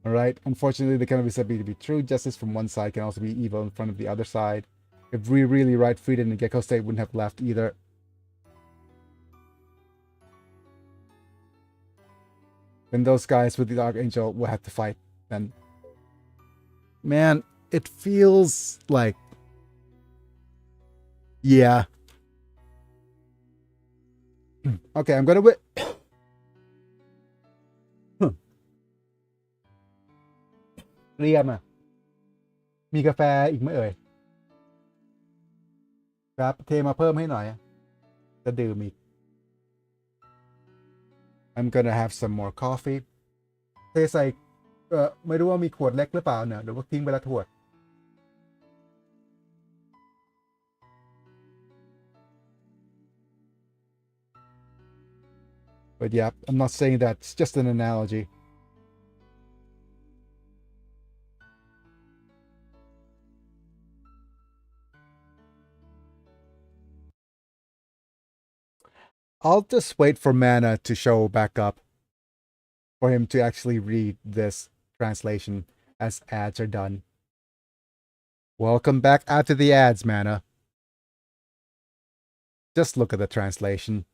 Alright, unfortunately they cannot be said to be true. Justice from one side can also be evil in front of the other side. If we really right, Frieden and Gecko State wouldn't have left either. Then those guys with the Archangel will have to fight then. Man, it feels like... Yeah. Okay, I'm gonna wait. เรียมอ่ะมีกาแฟอีกไหมเอ่ยครับเทมาเพิ่มให้หน่อยจะดื่มอีก I'm gonna have some more coffee เทใส่ไม่รู้ว่ามีขวดเล็กหรือเปล่าเนี่ยหรือว่าทิ้งไปละขวด But yeah, I'm not saying that, it's just an analogy. I'll just wait for Mana to show back up for him to actually read this translation as ads are done. Welcome back after the ads, Mana. Just look at the translation.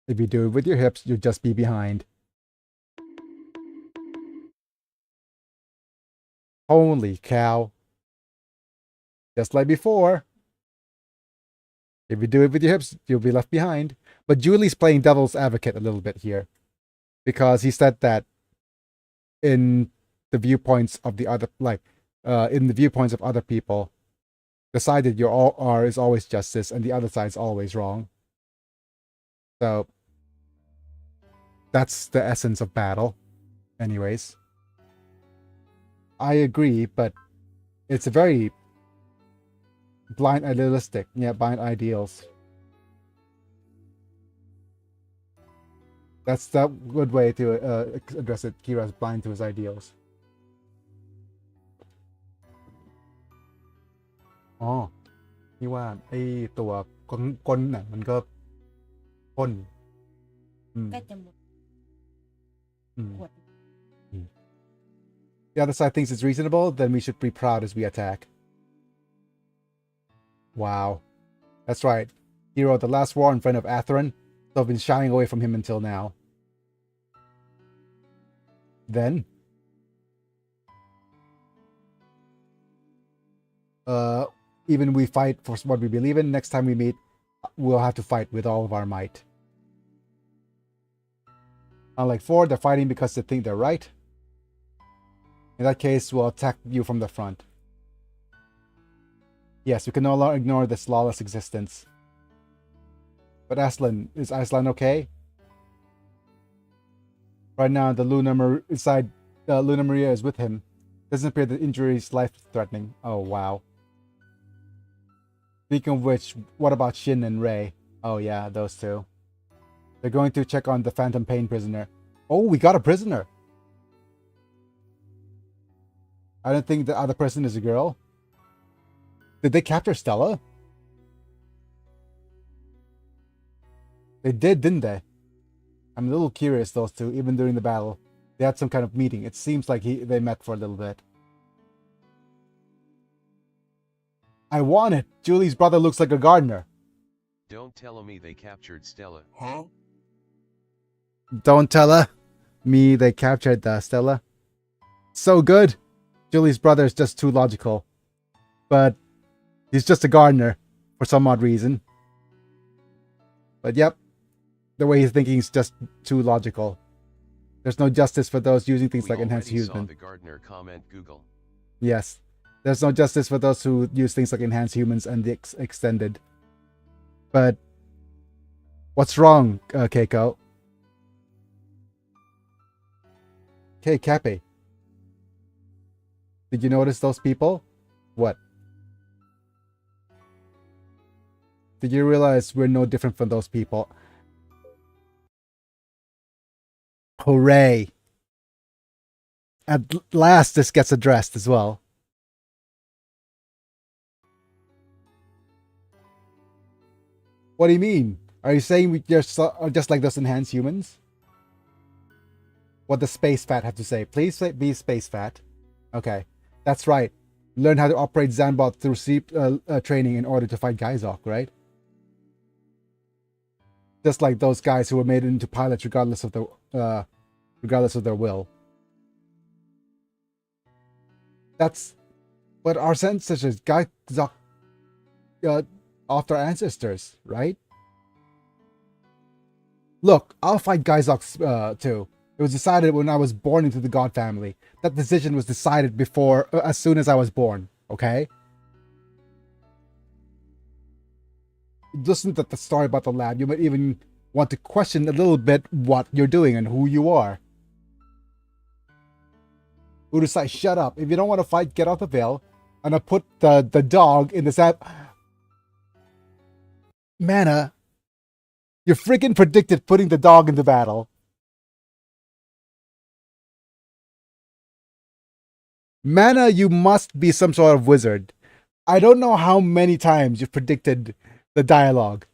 If you do it with your hips, you'll just be behind. Holy cow. Just like before. If you do it with your hips, you'll be left behind. But Julie's playing devil's advocate a little bit here. Because he said that in the viewpoints of the other, in the viewpoints of other people, the side that you all are is always justice and the other side is always wrong. So, that's the essence of battle. Anyways. I agree, but it's a very blind idealistic. Yeah, blind ideals. That's the good way to address it. Kira's blind to his ideals. Oh, นี่ว่าไอ้ตัวก้นน่ะมันก็พ่น ก็จะหมดขวด The other side thinks it's reasonable, then we should be proud as we attack. Wow. That's right. Hero, the last war in front of Atherin, so I've been shying away from him until now. Then, even we fight for what we believe in, next time we meet, we'll have to fight with all of our might. Unlike 4, they're fighting because they think they're right. In that case, we'll attack you from the front. Yes, we can no longer ignore this lawless existence. But Aslan, is Aslan okay? Right now, the Luna Maria is with him. Doesn't appear the injury is life-threatening. Oh, wow. Speaking of which, what about Shin and Rei? Oh yeah, those two. They're going to check on the Phantom Pain prisoner. Oh, we got a prisoner! I don't think the other person is a girl. Did they capture Stella? They did, didn't they? I'm a little curious, those two, even during the battle. They had some kind of meeting. It seems like they met for a little bit. I want it! Julie's brother looks like a gardener. Don't tell me they captured Stella. Huh? Don't tell her. Me, they captured Stella. So good! Julie's brother is just too logical. But he's just a gardener, for some odd reason. But yep, the way he's thinking is just too logical. There's no justice for those using things like enhanced human. The gardener comment Google. Yes. There's no justice for those who use things like enhanced humans and the extended. But what's wrong, Keiko? Okay, Cappy. Did you notice those people? What? Did you realize we're no different from those people? Hooray! At last this gets addressed as well. What do you mean? Are you saying we just are just like those enhanced humans? What does Space Fat have to say? Please be Space Fat. Okay, that's right. Learn how to operate Zanbot through sleep training in order to fight Gaizok, right? Just like those guys who were made into pilots regardless of their will. That's what our ancestors, Gaizok, after our ancestors, right? Look, I'll fight Gaizok too. It was decided when I was born into the god family. That decision was decided before, as soon as I was born, okay? Listen to the story about the lab. You might even want to question a little bit what you're doing and who you are. Urusai, shut up. If you don't want to fight, get out the veil. And I put the dog in the sap. Mana, you freaking predicted putting the dog in the battle. Mana, you must be some sort of wizard. I don't know how many times you've predicted the dialogue.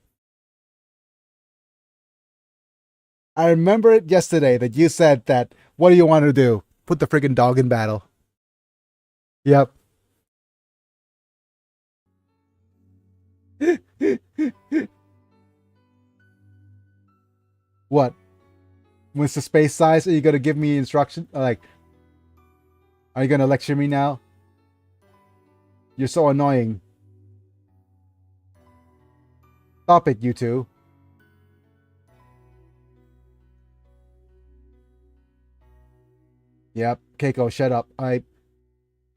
I remember it yesterday that you said that, what do you want to do? Put the friggin' dog in battle. Yep. What? What's the space size? Are you gonna give me instruction? Like, are you gonna lecture me now? You're so annoying. Stop it, you two. Yep, Keiko, shut up.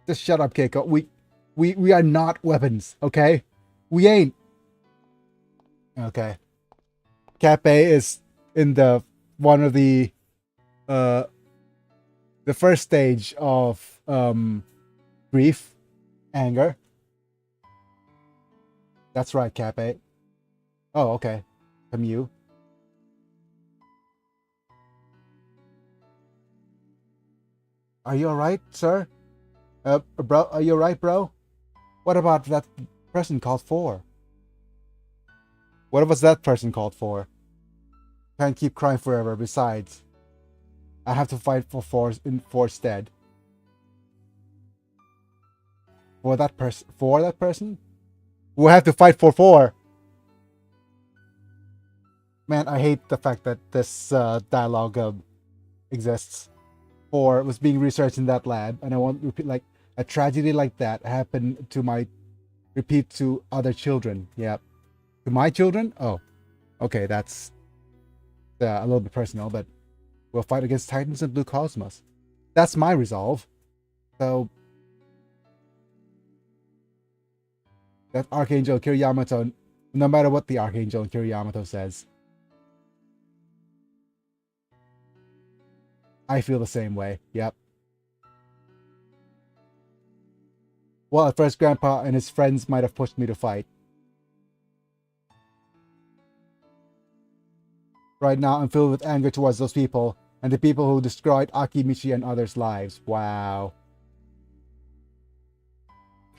Just shut up, Keiko. We are not weapons, okay? We ain't. Okay. Cape is in one of the first stage of grief, anger. That's right, Cape. Oh, okay. Camus. Are you alright, sir? Bro, are you alright, bro? What about that person called 4? What was that person called 4? Can't keep crying forever. Besides, I have to fight for 4's stead. For that person? We'll have to fight for 4. Man, I hate the fact that this dialogue exists. 4 was being researched in that lab, and I won't repeat, like, a tragedy like that happened to my repeat to other children. Yep. To my children? Oh, okay, that's a little bit personal, but we'll fight against Titans and Blue Cosmos. That's my resolve. So that Archangel Kiriyamato, no matter what the Archangel Kiriyamato says, I feel the same way. Yep. Well, at first, Grandpa and his friends might have pushed me to fight. Right now, I'm filled with anger towards those people and the people who destroyed Akimichi and others' lives. Wow.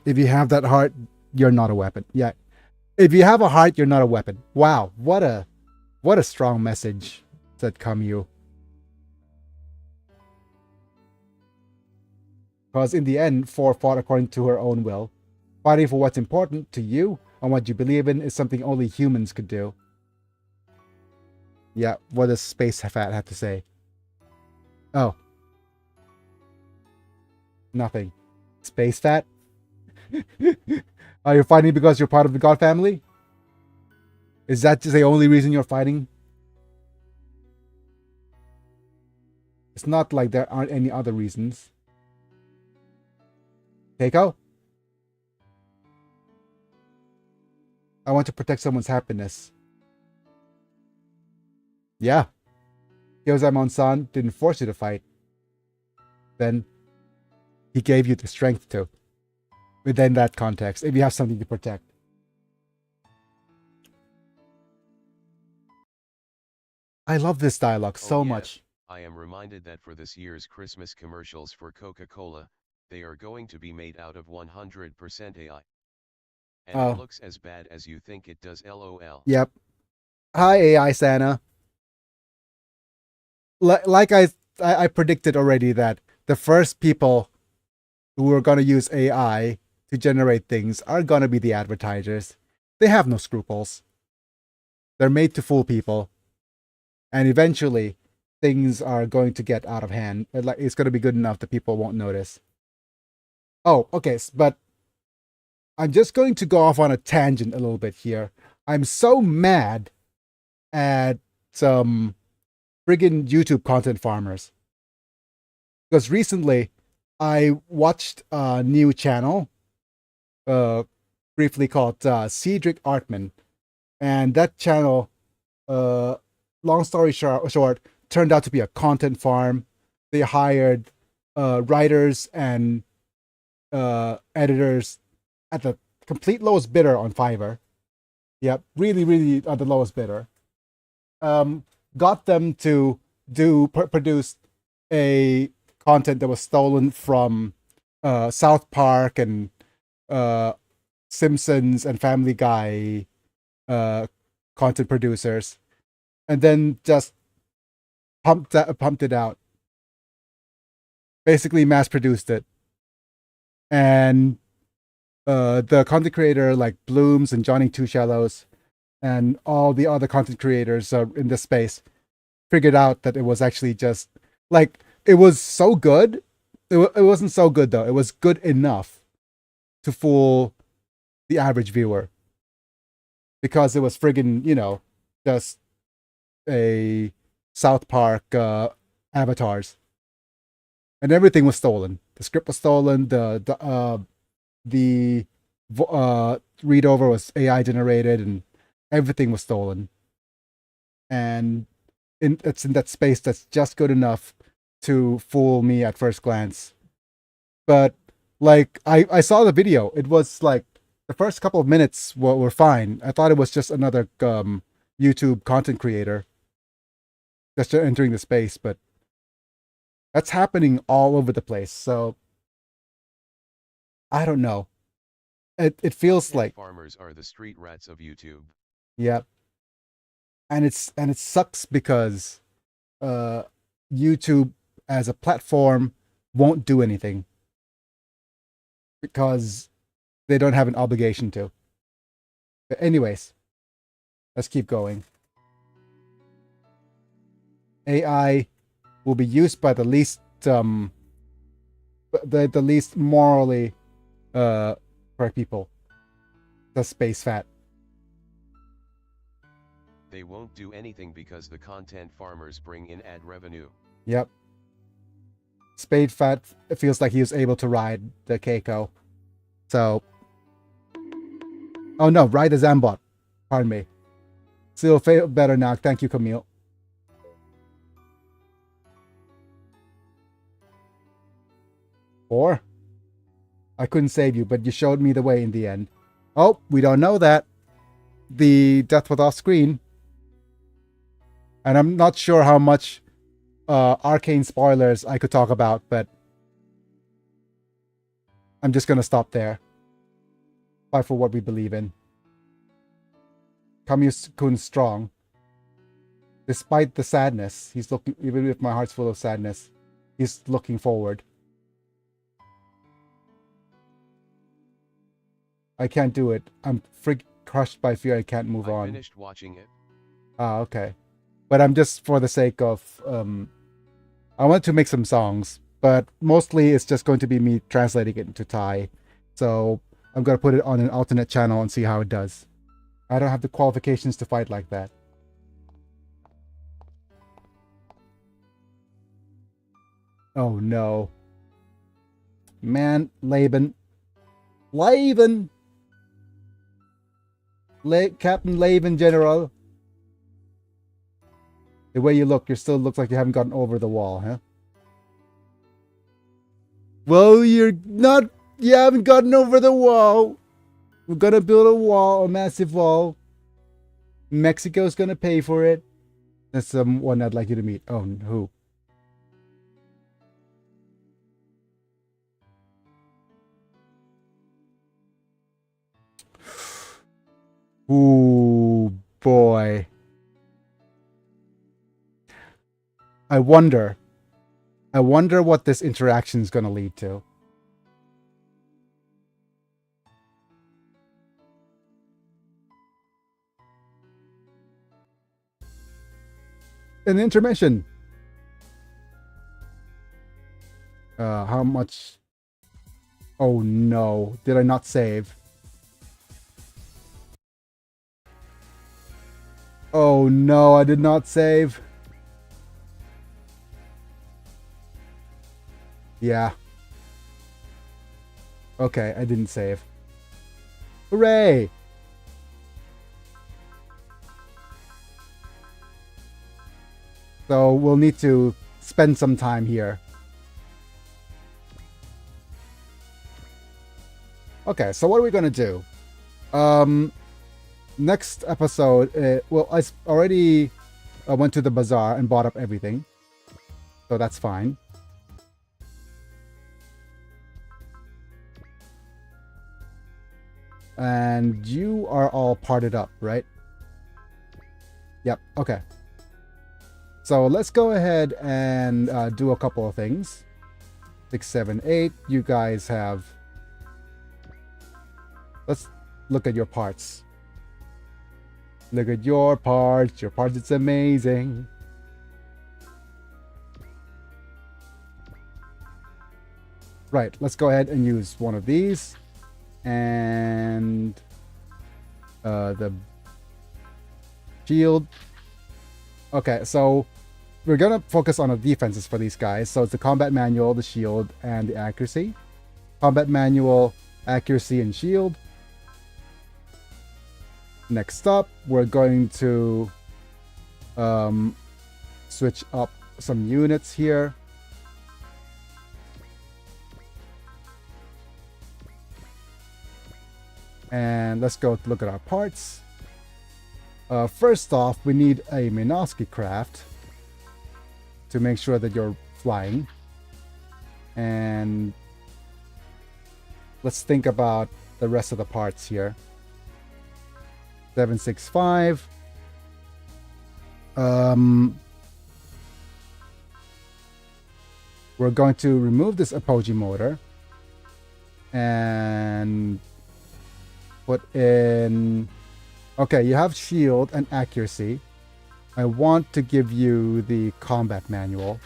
If you have that heart, you're not a weapon. Yeah. If you have a heart, you're not a weapon. Wow. What a strong message, said Kamyu. Because in the end, 4 fought according to her own will. Fighting for what's important to you and what you believe in is something only humans could do. Yeah, what does Space Fat have to say? Oh. Nothing. Space Fat? Are you fighting because you're part of the God family? Is that just the only reason you're fighting? It's not like there aren't any other reasons. Keiko? I want to protect someone's happiness. Yeah. Kyozaemon-san didn't force you to fight. Then he gave you the strength to. Within that context, if you have something to protect. I love this dialogue so much. I am reminded that for this year's Christmas commercials for Coca-Cola, they are going to be made out of 100% AI. And it looks as bad as you think it does, LOL. Yep. Hi, AI Santa. Like I predicted already that the first people who are going to use AI to generate things are going to be the advertisers. They have no scruples. They're made to fool people. And eventually, things are going to get out of hand. It's going to be good enough that people won't notice. Oh, okay, but I'm just going to go off on a tangent a little bit here. I'm so mad at some friggin' YouTube content farmers. Because recently, I watched a new channel, briefly called Cedric Artman. And that channel, long story short, turned out to be a content farm. They hired writers and editors at the complete lowest bidder on Fiverr. Yep, really at the lowest bidder. Got them to produce a content that was stolen from South Park and Simpsons and Family Guy content producers, and then just pumped it out. Basically mass produced it. And the content creator like Blooms and Johnny Two Shallows and all the other content creators in this space figured out that it was actually just like, it was so good. It wasn't so good though. It was good enough to fool the average viewer because it was friggin', just a South Park avatars, and everything was stolen. The script was stolen. The read over was AI generated, and everything was stolen. And it's in that space that's just good enough to fool me at first glance. But like I saw the video. It was like the first couple of minutes were fine. I thought it was just another YouTube content creator just entering the space, but that's happening all over the place. So I don't know. It feels like farmers are the street rats of YouTube. Yep. And it sucks because YouTube as a platform won't do anything because they don't have an obligation to. But anyways, let's keep going. AI will be used by the least the least morally correct people. the space fat. They won't do anything because the content farmers bring in ad revenue. Yep. Spade Fat, it feels like he was able to ride the Keiko. So. Oh no, ride the Zambot. Pardon me. Still feel better now. Thank you, Camille. Or I couldn't save you, but you showed me the way in the end. Oh, we don't know that. The death was off screen. And I'm not sure how much arcane spoilers I could talk about, but I'm just gonna stop there. Fight for what we believe in. Kamyu-kun strong. Despite the sadness, he's looking, even if my heart's full of sadness, he's looking forward. I can't do it. I'm crushed by fear. I can't move on. I finished watching it. Ah, okay. But I'm just for the sake of, I want to make some songs, but mostly it's just going to be me translating it into Thai. So I'm going to put it on an alternate channel and see how it does. I don't have the qualifications to fight like that. Oh no. Man, Laban. Captain Laban, General. The way you look, you still look like you haven't gotten over the wall, huh? Well, you haven't gotten over the wall. We're gonna build a wall, a massive wall. Mexico's gonna pay for it. That's someone I'd like you to meet. Oh, who? Ooh, boy. I wonder what this interaction is going to lead to. An intermission. How much? Oh no, did I not save? Oh no, I did not save. Yeah. Okay, I didn't save. Hooray! So we'll need to spend some time here. Okay, so what are we gonna do? Next episode, well, I already went to the bazaar and bought up everything. So that's fine. And you are all parted up, right? Yep, okay. So let's go ahead and do a couple of things. 6, 7, 8. You guys have... Let's look at your parts. Look at your parts. Your parts, it's amazing. Right, let's go ahead and use one of these. And the shield. Okay, so we're gonna focus on the defenses for these guys. So it's the combat manual, the shield, and the accuracy. Combat manual, accuracy, and shield. Next up, we're going to switch up some units here. And let's go look at our parts. First off, we need a Minosky craft to make sure that you're flying. And let's think about the rest of the parts here. 765. We're going to remove this apogee motor and put in... Okay, you have shield and accuracy. I want to give you the combat manual.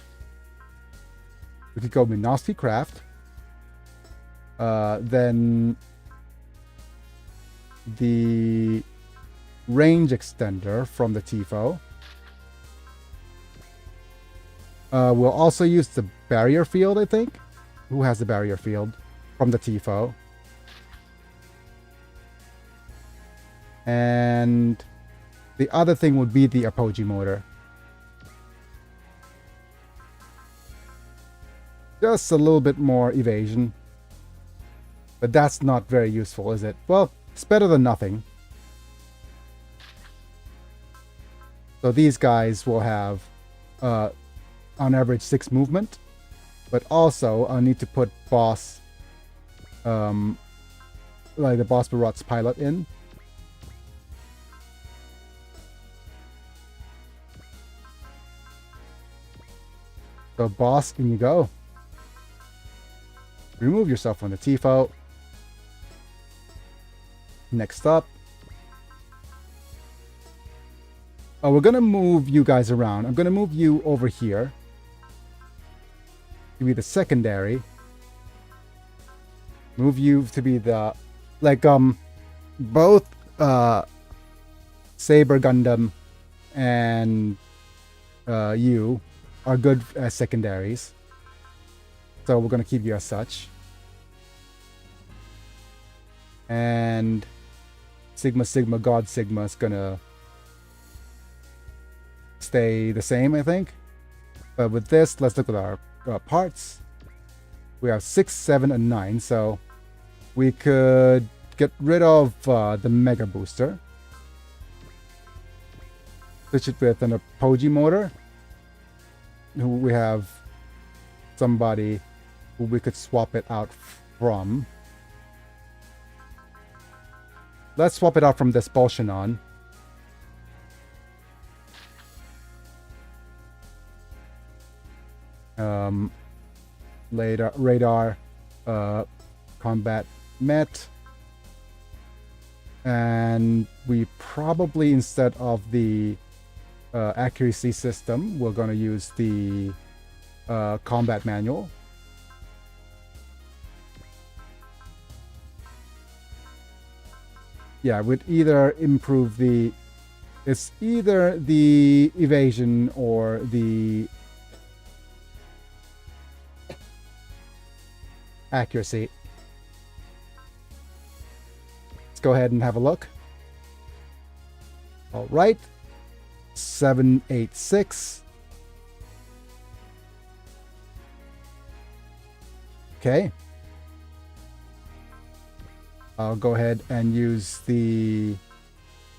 We could go Minosky craft. Then the range extender from the Tifo. We'll also use the barrier field, I think. Who has the barrier field? From the Tifo. And the other thing would be the Apogee motor. Just a little bit more evasion. But that's not very useful, is it? Well, it's better than nothing. So these guys will have, on average, 6 movement. But also, I'll need to put boss, like the Boss Barot's pilot in. So boss, in you go. Remove yourself from the Tifo. Next up. Oh, we're gonna move you guys around. I'm gonna move you over here to be the secondary. Move you to be the, like, both Saber Gundam and you are good as secondaries. So we're gonna keep you as such. And Sigma Sigma God Sigma is gonna stay the same, I think. But with this, let's look at our parts. We have 6, 7, and 9, so we could get rid of the Mega Booster. Switch it with an Apogee motor. We have somebody who we could swap it out from. Let's swap it out from this Bolshanon. Radar, combat met, and we probably, instead of the accuracy system, we're going to use the combat manual. Yeah, would either improve the, it's either the evasion or the accuracy. Let's go ahead and have a look. All right. 786. Okay. I'll go ahead and use the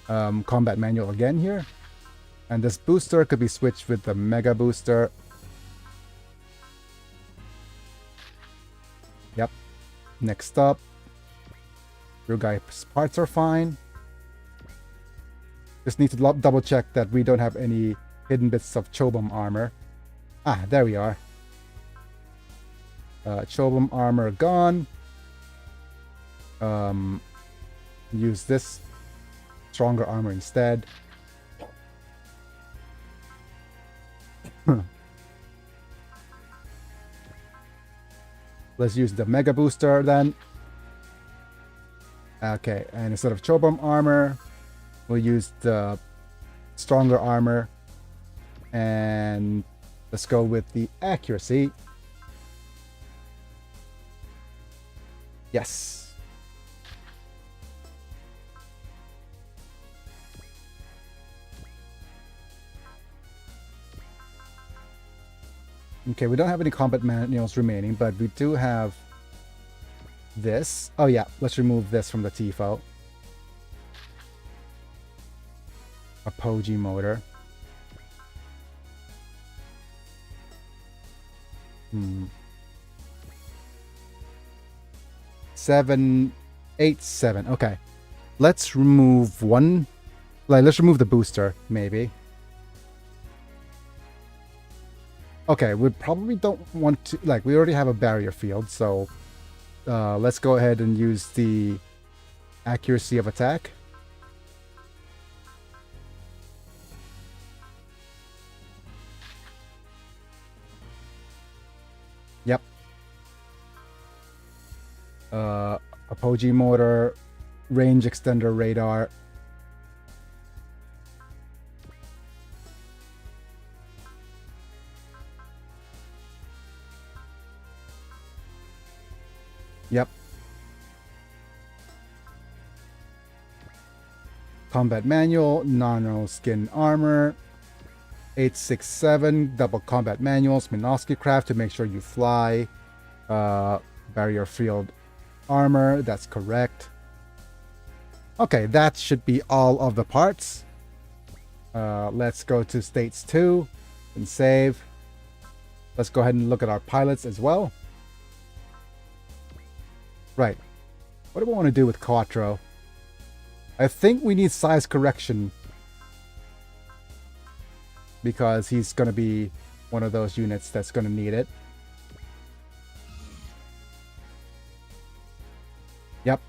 combat manual again here. And this booster could be switched with the Mega Booster. Yep. Next up. Your guys' parts are fine. Just need to double check that we don't have any hidden bits of Chobham armor. Ah, there we are. Chobham armor gone. Use this stronger armor instead. Let's use the Mega Booster then. Okay, and instead of Chobham armor, we'll use the stronger armor. And let's go with the accuracy. Yes. Okay, we don't have any combat manuals remaining, but we do have this. Oh yeah, let's remove this from the Tifo. Apogee motor. 787. Okay. Let's remove one. Like, let's remove the booster, maybe. Okay, we probably don't want to, like, we already have a barrier field, so let's go ahead and use the accuracy of attack. Yep. Apogee motor range extender radar. Yep. Combat manual, nano skin armor. 867 double combat manuals, Minovsky craft to make sure you fly. Barrier field armor, that's correct. Okay, that should be all of the parts. Let's go to states 2 and save. Let's go ahead and look at our pilots as well. Right. What do we want to do with Quattro? I think we need size correction, because he's going to be one of those units that's going to need it. Yep.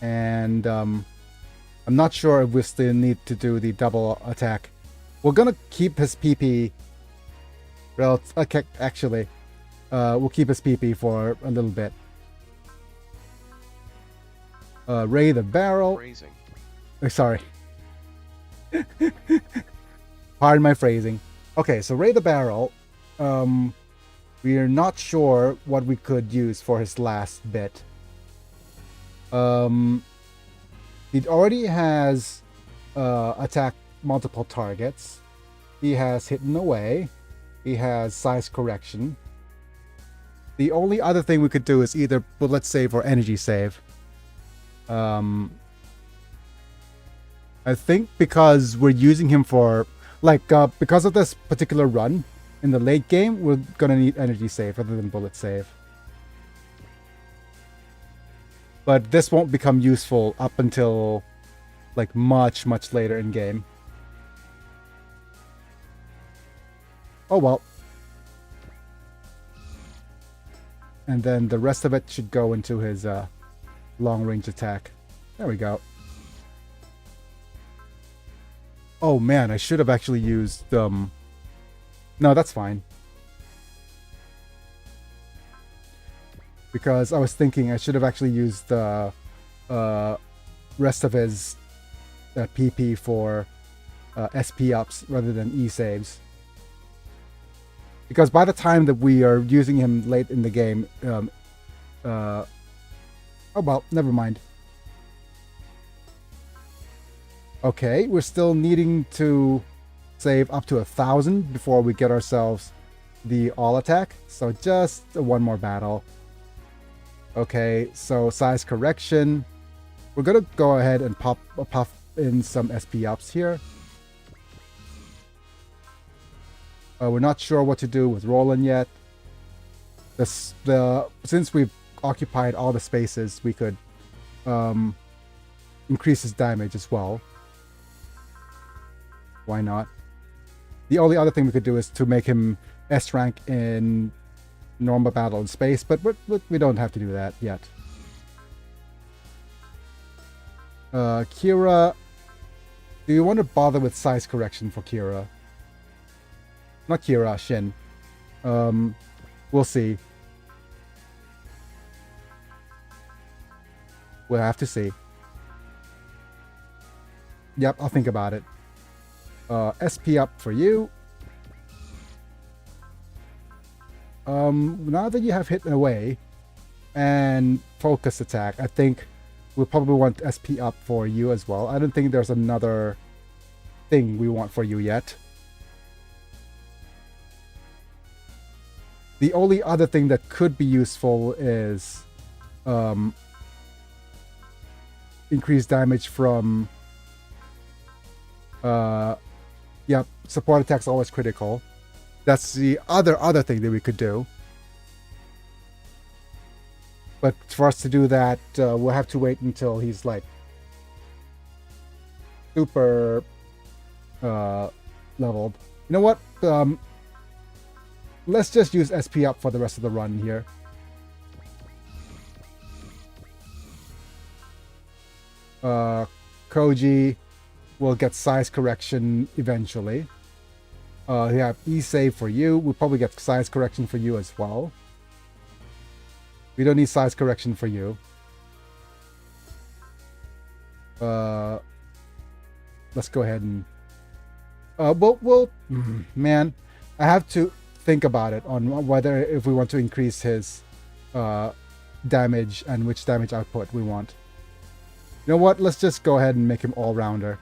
And I'm not sure if we still need to do the double attack. We're going to keep his PP. Okay, actually, we'll keep his PP for a little bit. Ray the Barrel. Sorry. Pardon my phrasing. Okay, so Ray the Barrel, we are not sure what we could use for his last bit. He already has attacked multiple targets. He has hidden away. He has size correction. The only other thing we could do is either bullet save or energy save. I think because we're using him for, because of this particular run in the late game, we're gonna need energy save rather than bullet save. But this won't become useful up until much later in game. Oh well. And then the rest of it should go into his long range attack. There we go. Oh man, I should have actually used no, that's fine. Because I was thinking I should have actually used the rest of his PP for SP ups rather than E saves. Because by the time that we are using him late in the game, oh well, never mind. Okay, we're still needing to save up to 1,000 before we get ourselves the all attack. So just one more battle. Okay, so size correction. We're gonna go ahead and pop in some SP ups here. We're not sure what to do with Roland yet. Since we've occupied all the spaces, we could increase his damage as well. Why not? The only other thing we could do is to make him S rank in normal battle in space, but we don't have to do that yet. Kira, do you want to bother with size correction for Kira? Not Kira, Shin. We'll see. We'll have to see. Yep, I'll think about it. SP up for you. Now that you have hit away and focus attack, I think we'll probably want SP up for you as well. I don't think there's another thing we want for you yet. The only other thing that could be useful is increased damage from yep, support attacks always critical. That's the other thing that we could do. But for us to do that, we'll have to wait until he's super leveled. You know what? Let's just use SP up for the rest of the run here. Koji will get size correction eventually. We have E save for you. We'll probably get size correction for you as well. We don't need size correction for you. Let's go ahead and man, I have to think about it on whether if we want to increase his damage and which damage output we want. You know what? Let's just go ahead and make him all-rounder.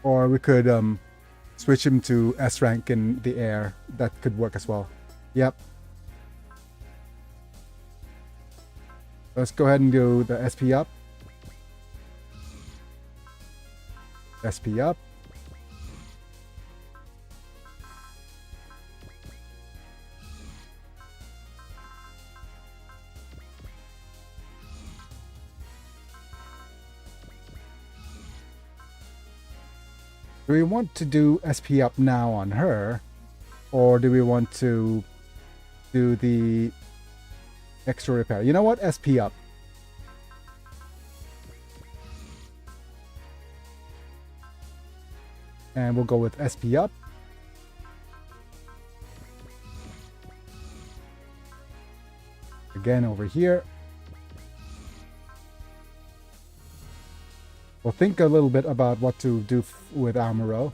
Or we could switch him to S rank in the air. That could work as well. Yep. Let's go ahead and do the SP up. SP up. Do we want to do SP up now on her? Or do we want to do the extra repair? You know what? SP up. And we'll go with SP up. Again over here. We'll think a little bit about what to do with Amuro.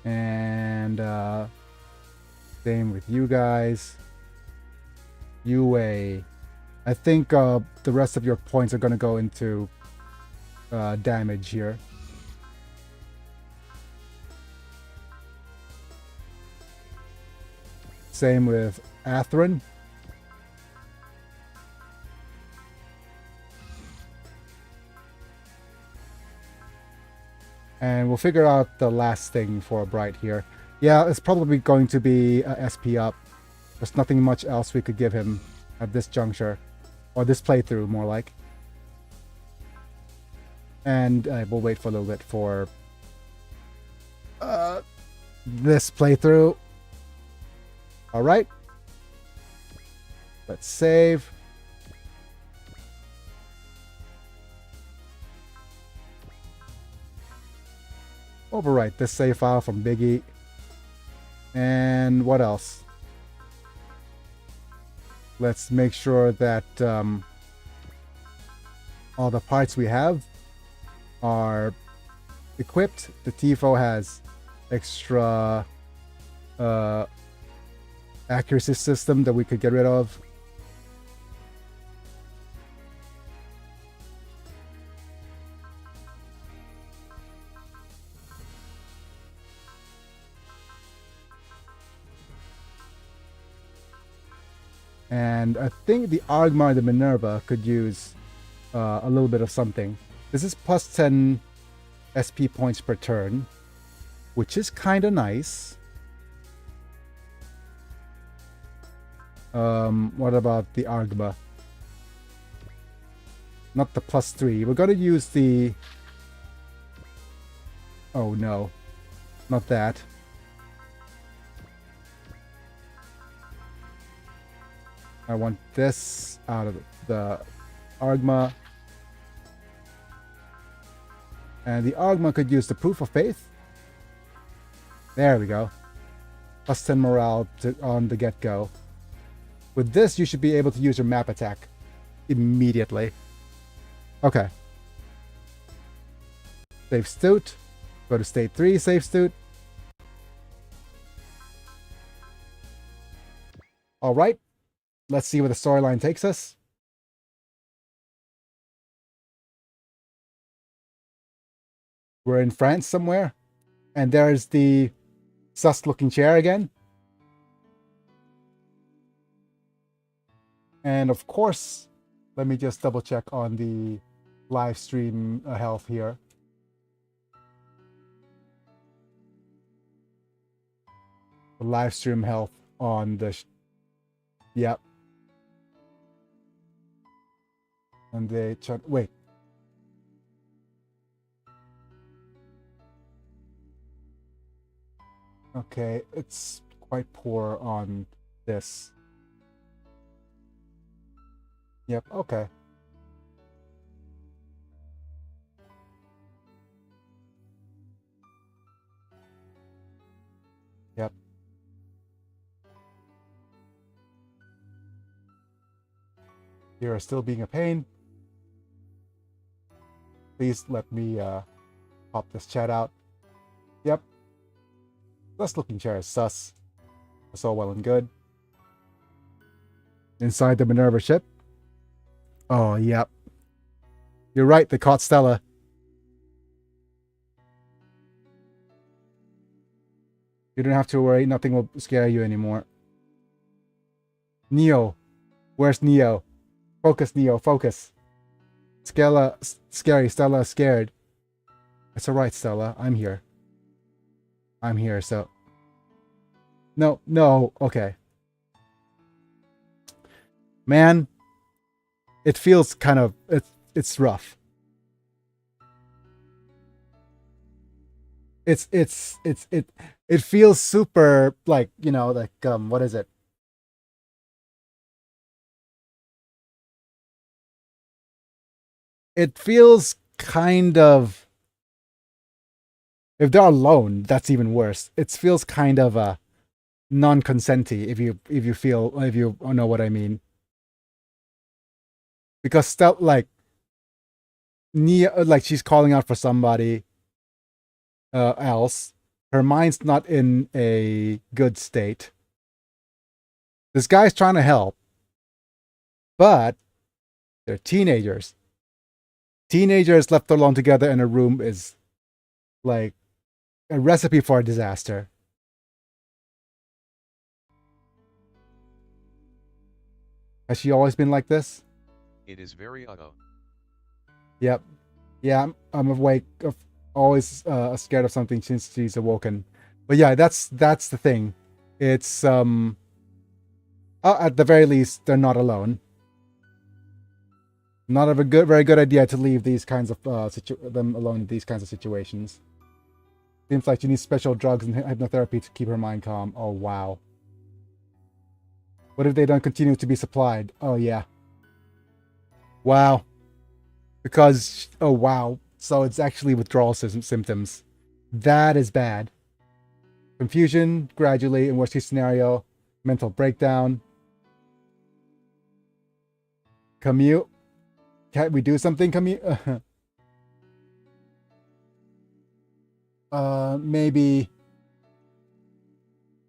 And same with you guys. UA. I think the rest of your points are going to go into damage here. Same with Atherin. And we'll figure out the last thing for Bright here. Yeah, it's probably going to be SP up. There's nothing much else we could give him at this juncture. Or this playthrough, more like. And we'll wait for a little bit for this playthrough. Alright. Let's save. Overwrite this save file from Biggie. And what else? Let's make sure that all the parts we have are equipped. The Tifo has extra accuracy system that we could get rid of. And I think the Argma and the Minerva could use a little bit of something. This is plus 10 SP points per turn, which is kind of nice. What about the Argma? Not the plus 3. We're gonna use the... Oh no, not that. I want this out of the Argma. And the Argma could use the Proof of Faith. There we go. Plus 10 morale on the get-go. With this, you should be able to use your map attack immediately. Okay. Save Stoot. Go to state 3, save Stoot. Alright. Let's see where the storyline takes us. We're in France somewhere. And there's the sus-looking chair again. And of course, let me just double check on the live stream health here. The live stream health on the... Yep. And they... Wait. Okay, it's quite poor on this. Yep, okay. Yep. You are still being a pain. Please let me pop this chat out. Yep. This looking chair is sus. That's all well and good. Inside the Minerva ship. Oh, yep. You're right, they caught Stella. You don't have to worry, nothing will scare you anymore. Neo. Where's Neo? Focus, Neo, focus. Stella, scary, Stella is scared. It's alright, Stella, I'm here. I'm here, so... No, okay. Man, it feels kind of... It's rough. It feels super, like, you know, like, what is it? It feels kind of... If they're alone, that's even worse. It feels kind of non-consenty, if you know what I mean. Because stuff like Nia, like she's calling out for somebody else. Her mind's not in a good state. This guy's trying to help, but they're teenagers. Teenagers left alone together in a room is like a recipe for a disaster. Has she always been like this? It is very Yep. Yeah, I'm awake. Always scared of something since she's awoken. But yeah, that's the thing. It's at the very least, they're not alone. Not a very good idea to leave these kinds of them alone in these kinds of situations. Seems like she needs special drugs and hypnotherapy to keep her mind calm. Oh wow. What if they don't continue to be supplied? Oh yeah. Wow. Because oh wow. So it's actually withdrawal symptoms. That is bad. Confusion, gradually, in worst case scenario, mental breakdown. Commute. Can't we do something, commute? Maybe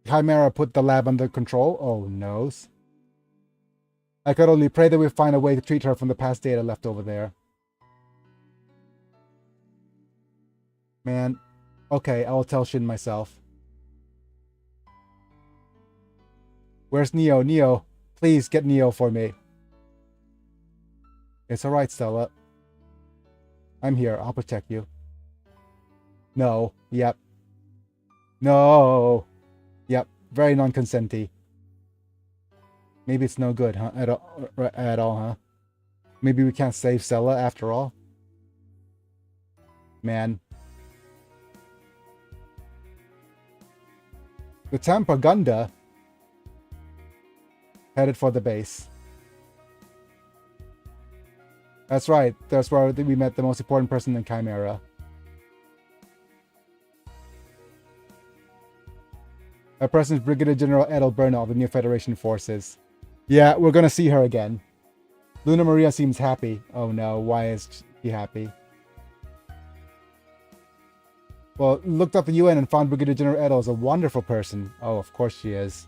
Chimera put the lab under control? Oh, no. I could only pray that we find a way to treat her from the past data left over there. Man. Okay, I will tell Shin myself. Where's Neo? Neo, please get Neo for me. It's alright, Stella. I'm here. I'll protect you. No. Yep. No. Yep. Very non-consenty. Maybe it's no good, huh? At all, huh? Maybe we can't save Stella after all? Man. The Tampagunda headed for the base. That's right. That's where we met the most important person in Chimera. Our person is Brigadier General Edel Burnell of the New Federation Forces. Yeah, we're gonna see her again. Luna Maria seems happy. Oh no, why is she happy? Well, looked up the UN and found Brigadier General Edel is a wonderful person. Oh, of course she is.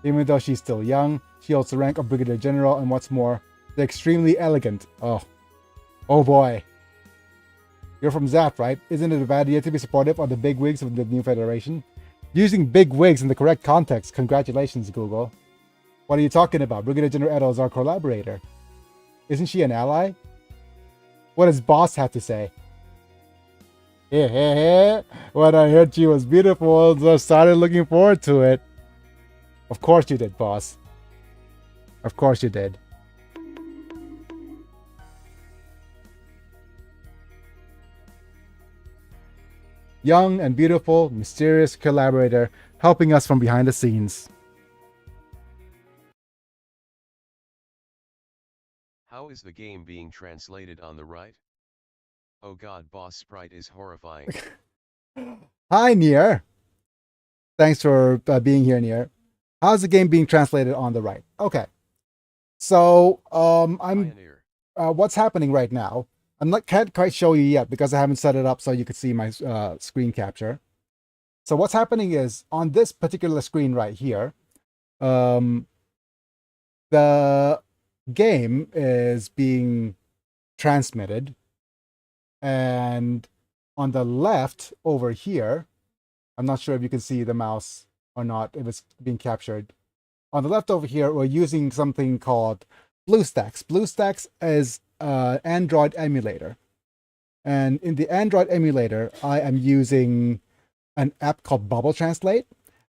Even though she's still young, she holds the rank of Brigadier General, and what's more, they're extremely elegant. Oh. Oh boy. You're from ZAP, right? Isn't it a bad idea to be supportive of the big wigs of the New Federation? Using big wigs in the correct context. Congratulations, Google. What are you talking about? Brigadier General Edel is our collaborator. Isn't she an ally? What does Boss have to say? When I heard she was beautiful, so I started looking forward to it. Of course you did, boss. Of course you did. young and beautiful, mysterious collaborator helping us from behind the scenes. How is the game being translated on the right? Oh god, boss sprite is horrifying. Hi, Nier. Thanks for being here, Nier. How's the game being translated on the right? Okay. So, what's happening right now? Can't quite show you yet because I haven't set it up so you could see my screen capture. So what's happening is on this particular screen right here, the game is being transmitted, and on the left over here, I'm not sure if you can see the mouse or not, if it's being captured. On the left over here, we're using something called BlueStacks. BlueStacks is an Android emulator. And in the Android emulator, I am using an app called Bubble Translate.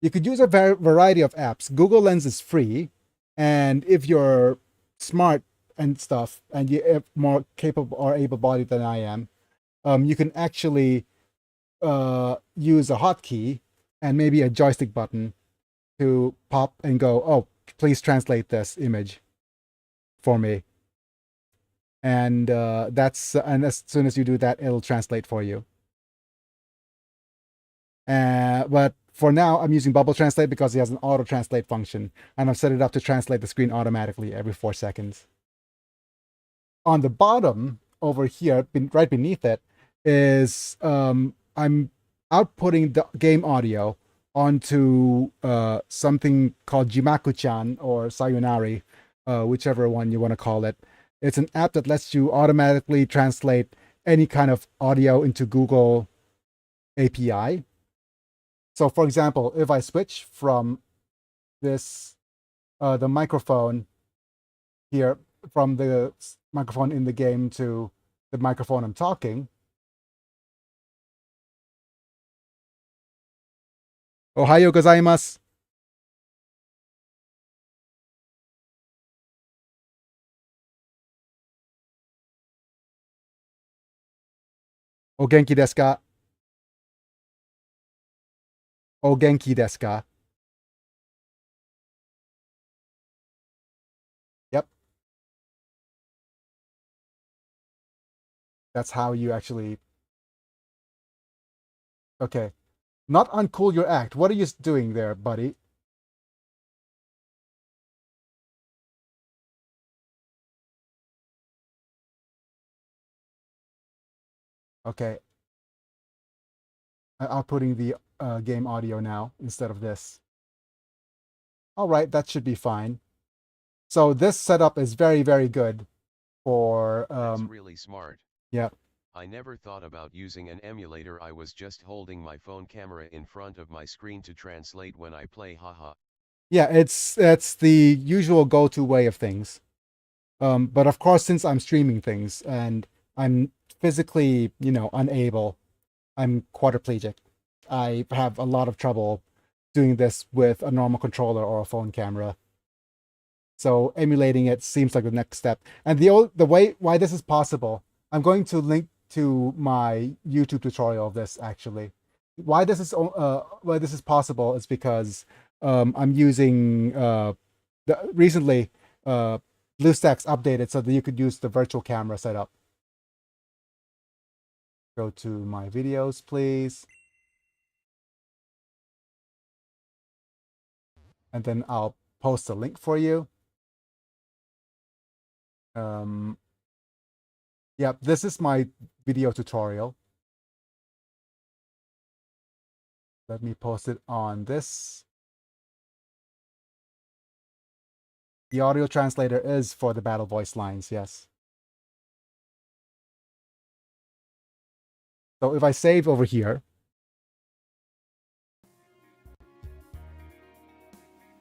You could use a variety of apps. Google Lens is free. And if you're smart and stuff, and you're more capable or able-bodied than I am, you can actually use a hotkey and maybe a joystick button to pop and go, oh, please translate this image for me. And and as soon as you do that, it'll translate for you. But for now, I'm using Bubble Translate because it has an auto translate function, and I've set it up to translate the screen automatically every 4 seconds. On the bottom over here, right beneath it, is I'm outputting the game audio onto something called Jimaku-chan or Sayonari, whichever one you want to call it. It's an app that lets you automatically translate any kind of audio into Google API. So for example, if I switch from this, the microphone here, from the microphone in the game to the microphone I'm talking. Ohayo gozaimasu. O genki desu ka? O genki desu ka? Yep. That's how you actually... Okay. Not uncool your act. What are you doing there, buddy? Okay. I'm outputting the game audio now instead of this. All right, that should be fine. So this setup is very, very good for... That's really smart. Yeah. I never thought about using an emulator. I was just holding my phone camera in front of my screen to translate when I play, haha. Yeah, it's the usual go-to way of things. But of course, since I'm streaming things and I'm physically, unable, I'm quadriplegic. I have a lot of trouble doing this with a normal controller or a phone camera. So emulating it seems like the next step. And the way why this is possible, I'm going to link to my YouTube tutorial of this actually. Why this is possible is because I'm using recently BlueStacks updated so that you could use the virtual camera setup. Go to my videos, please. And then I'll post a link for you. Yep, this is my video tutorial. Let me post it on this. The audio translator is for the battle voice lines, yes. So if I save over here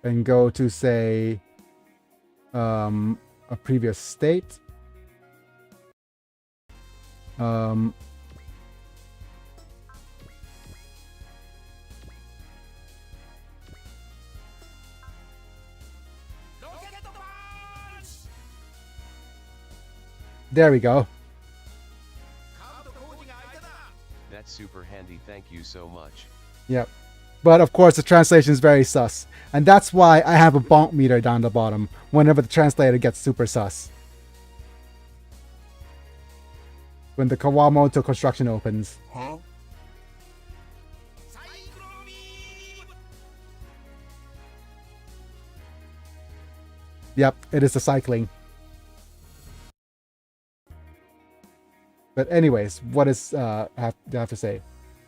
and go to, say, a previous state, there we go. That's super handy, thank you so much. Yep. But of course, the translation is very sus. And that's why I have a bonk meter down the bottom whenever the translator gets super sus. When the Kawamoto construction opens. Huh? Yep, it is the cycling. But anyways, what is I have to say?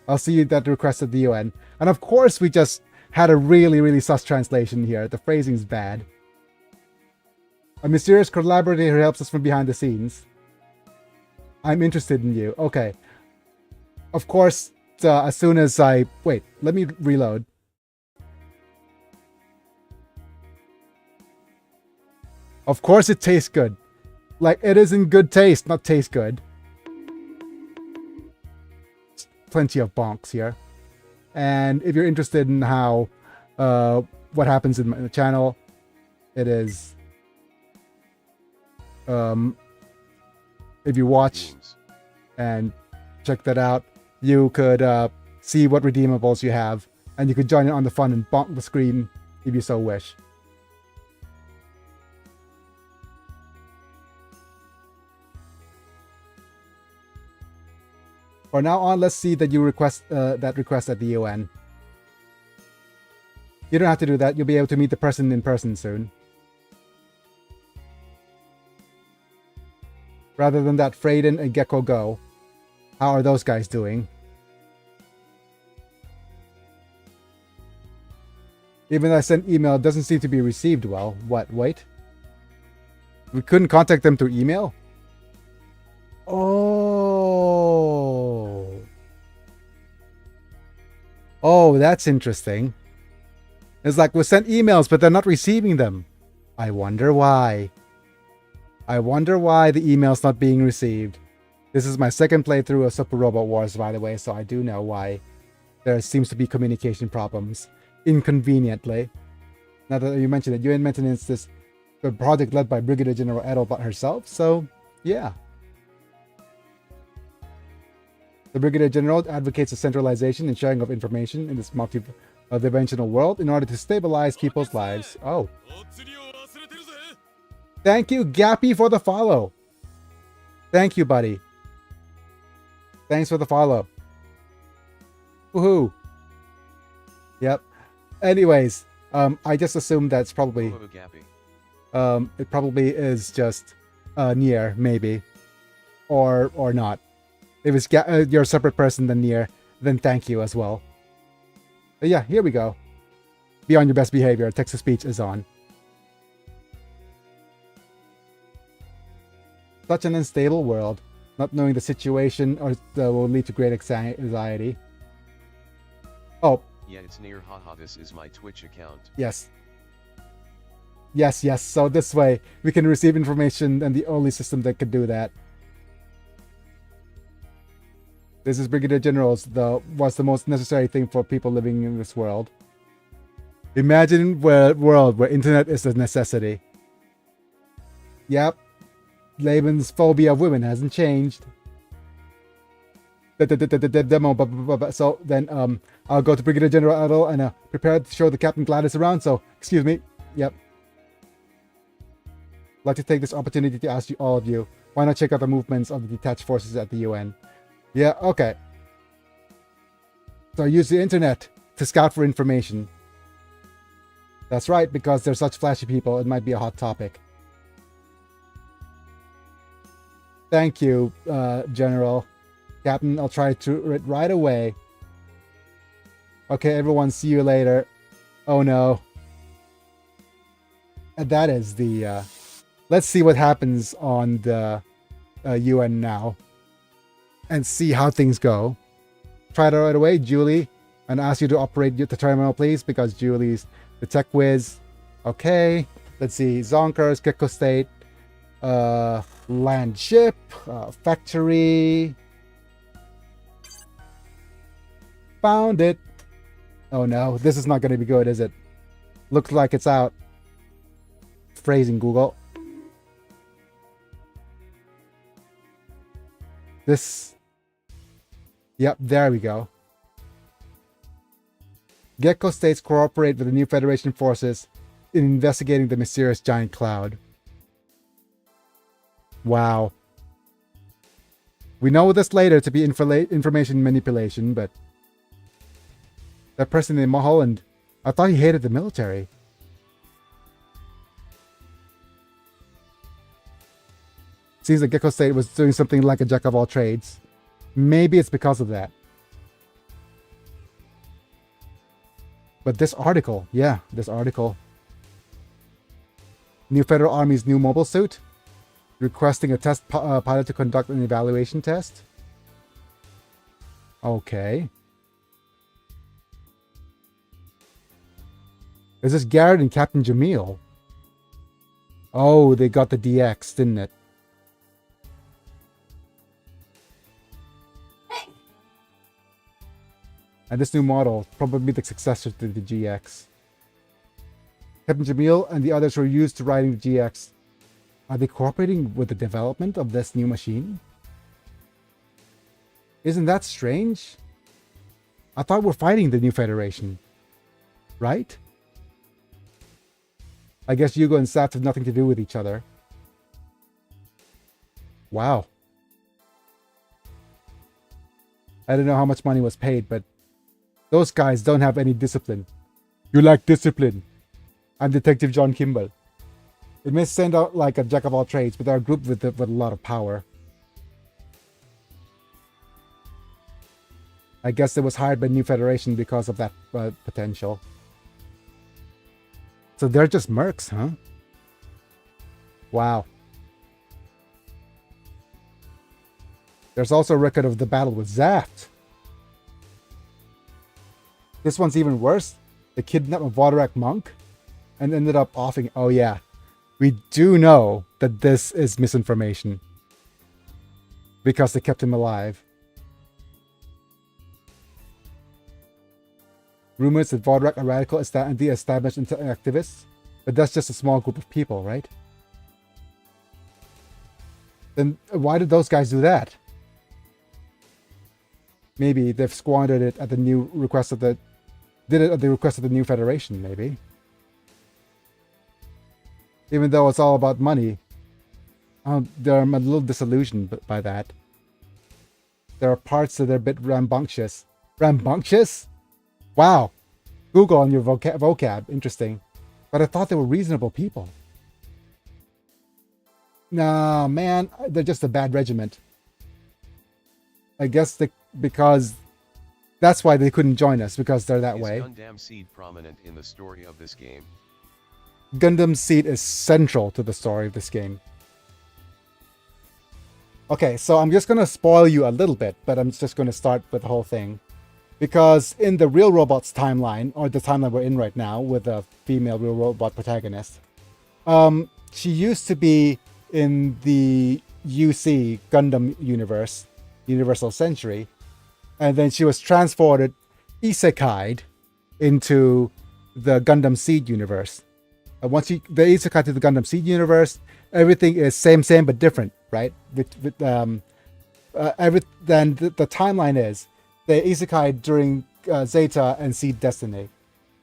I'll see you that requested the UN. And of course we just had a really sus translation here. The phrasing's bad. A mysterious collaborator who helps us from behind the scenes. I'm interested in you. Okay. Of course, as soon as I... Wait, let me reload. Of course it tastes good. Like, it is in good taste, not taste good. Plenty of bonks here. And if you're interested in how... what happens in my channel, it is... if you watch and check that out, you could see what redeemables you have, and you could join in on the fun and bonk the screen if you so wish. From now on, let's see that you request that request at the UN. You don't have to do that. You'll be able to meet the person in person soon. Rather than that, Freyden and Gecko Go. How are those guys doing? Even though I sent email, it doesn't seem to be received well. What? Wait. We couldn't contact them through email? Oh. Oh, that's interesting. It's like we sent emails, but they're not receiving them. I wonder why. I wonder why the email's not being received. This is my second playthrough of Super Robot Wars, by the way, so I do know why there seems to be communication problems. Inconveniently. Now that you mentioned it, UN Maintenance is a project led by Brigadier General Edelbot herself, so yeah. The Brigadier General advocates the centralization and sharing of information in this multi-dimensional world in order to stabilize people's lives. Oh. Thank you, Gappy, for the follow. Thank you, buddy. Thanks for the follow. Woohoo. Yep. Anyways, I just assumed that's probably... it probably is just Nier, maybe. Or not. If it's you're a separate person than Nier, then thank you as well. But yeah, here we go. Be on your best behavior. Text-to-speech is on. Such an unstable world. Not knowing the situation or will lead to great anxiety. Oh. Yeah, it's Nier, haha, this is my Twitch account. Yes. Yes. So this way, we can receive information, and the only system that could do that. This is Brigadier General's, what's the most necessary thing for people living in this world. Imagine a world where internet is a necessity. Yep. Laban's phobia of women hasn't changed. The demo, so then I'll go to Brigadier General Adel and prepare to show the Captain Gladys around, so excuse me. Yep. I'd like to take this opportunity to ask all of you, why not check out the movements of the detached forces at the UN? Yeah, okay. So use the internet to scout for information. That's right, because they're such flashy people, it might be a hot topic. Thank you, General. Captain, I'll try to it right away. Okay, everyone, see you later. Oh no. And that is the... let's see what happens on the UN now. And see how things go. Try it right away, Julie. And ask you to operate the terminal, please, because Julie's the tech whiz. Okay. Let's see. Zonkers, Gecko State. Land ship. Factory. Found it. Oh no, this is not going to be good, is it? Looks like it's out. Phrasing, Google. This Yep, there we go. Gecko states cooperate with the new Federation forces in investigating the mysterious giant cloud. Wow. We know this later to be information manipulation, but that person in Mulholland, I thought he hated the military. Seems like Gecko State was doing something like a jack of all trades. Maybe it's because of that. But this article, yeah, this article. New Federal Army's new mobile suit. Requesting a test pilot to conduct an evaluation test. Okay. Is this Garrett and Captain Jamil? Oh, they got the DX, didn't it? And this new model, probably the successor to the GX. Captain Jamil and the others who are used to riding the GX. Are they cooperating with the development of this new machine? Isn't that strange? I thought we're fighting the new Federation. Right? I guess Yugo and Sats have nothing to do with each other. Wow. I don't know how much money was paid, but those guys don't have any discipline. You lack discipline. I'm Detective John Kimball. It may stand out like a jack of all trades, but they're a group with a lot of power. I guess it was hired by New Federation because of that potential. So they're just mercs, huh? Wow. There's also a record of the battle with Zaft. This one's even worse. They kidnapped a Vodorak monk and ended up offing. Oh yeah, we do know that this is misinformation because they kept him alive. Rumors that Vodorak are radical anti-establishment activists, but that's just a small group of people, right? Then why did those guys do that? Maybe they've squandered it at the new request of the... Did it at the request of the new Federation, maybe. Even though it's all about money, they're a little disillusioned by that. There are parts that are a bit rambunctious. Rambunctious? Wow. Google on your vocab. Interesting. But I thought they were reasonable people. Nah, man. They're just a bad regiment. I guess because... That's why they couldn't join us, because they're that way. Is Gundam Seed prominent in the story of this game? Gundam Seed is central to the story of this game. Okay, so I'm just going to spoil you a little bit, but I'm just going to start with the whole thing. Because in the Real Robots timeline, or the timeline we're in right now, with a female Real Robot protagonist, she used to be in the UC Gundam universe, Universal Century, and then she was transported, isekai'd, into the Gundam Seed universe. Once the isekai to the Gundam Seed universe, everything is same but different, right? Then the timeline is the isekai during Zeta and Seed Destiny,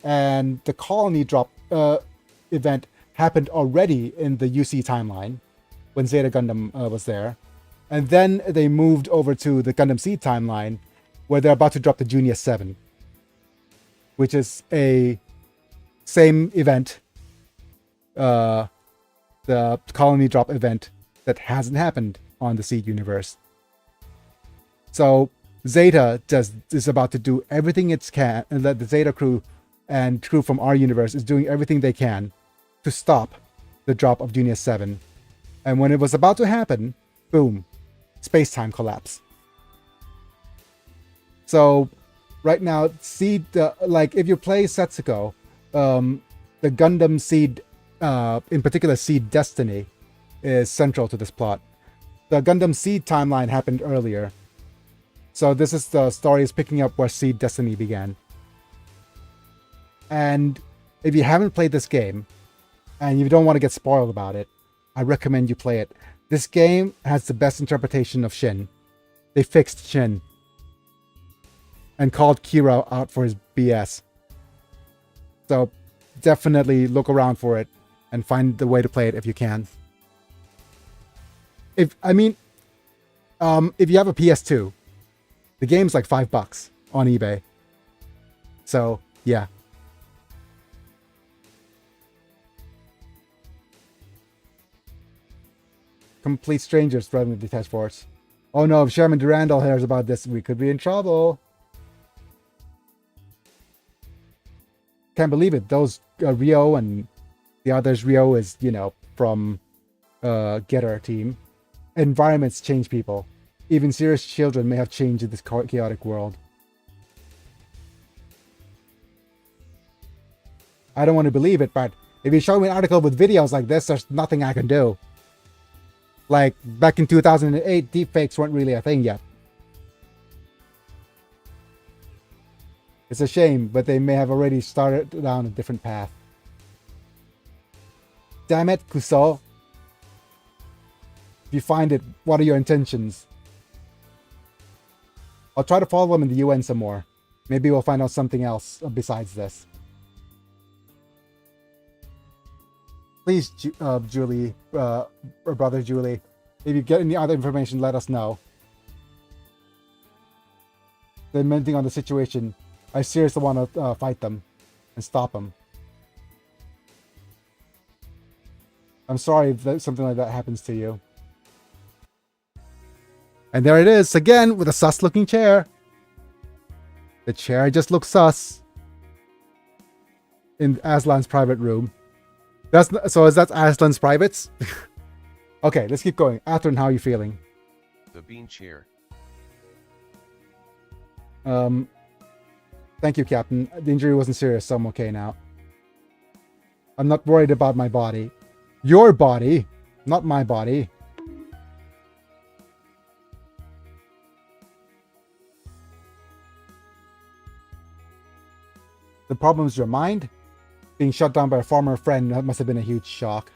and the colony drop event happened already in the UC timeline when Zeta Gundam was there, and then they moved over to the Gundam Seed timeline, where they're about to drop the Junior 7, which is a same event, the colony drop event that hasn't happened on the Seed universe. So Zeta is about to do everything it can, and the Zeta crew and crew from our universe is doing everything they can to stop the drop of Junior 7. And when it was about to happen, boom, space-time collapse. So right now, Seed, like if you play Setsuko, the Gundam Seed, in particular Seed Destiny, is central to this plot. The Gundam Seed timeline happened earlier. So this is the story is picking up where Seed Destiny began. And if you haven't played this game, and you don't want to get spoiled about it, I recommend you play it. This game has the best interpretation of Shin. They fixed Shin. and called Kira out for his BS. So definitely look around for it and find the way to play it if you can. If you have a PS2, the game's like $5 on eBay. So yeah. Complete strangers threatening with detached force. Oh no, if Sherman Durandal hears about this, we could be in trouble. Can't believe it. Those Rio and the others. Rio is, from Getter team. Environments change people. Even serious children may have changed in this chaotic world. I don't want to believe it, but if you show me an article with videos like this, there's nothing I can do. Like, back in 2008, deepfakes weren't really a thing yet. It's a shame, but they may have already started down a different path. Damn it, Kuso. If you find it, what are your intentions? I'll try to follow them in the UN some more. Maybe we'll find out something else besides this. Please, Julie, or brother Julie, if you get any other information, let us know. Commenting on the situation, I seriously want to fight them and stop them. I'm sorry if something like that happens to you. And there it is, again, with a sus-looking chair. The chair just looks sus. In Aslan's private room. Is that Aslan's privates? Okay, let's keep going. Athrun, how are you feeling? The bean chair. Thank you, Captain. The injury wasn't serious, so I'm okay now. I'm not worried about my body. Your body, not my body. The problem is your mind. Being shut down by a former friend, that must have been a huge shock.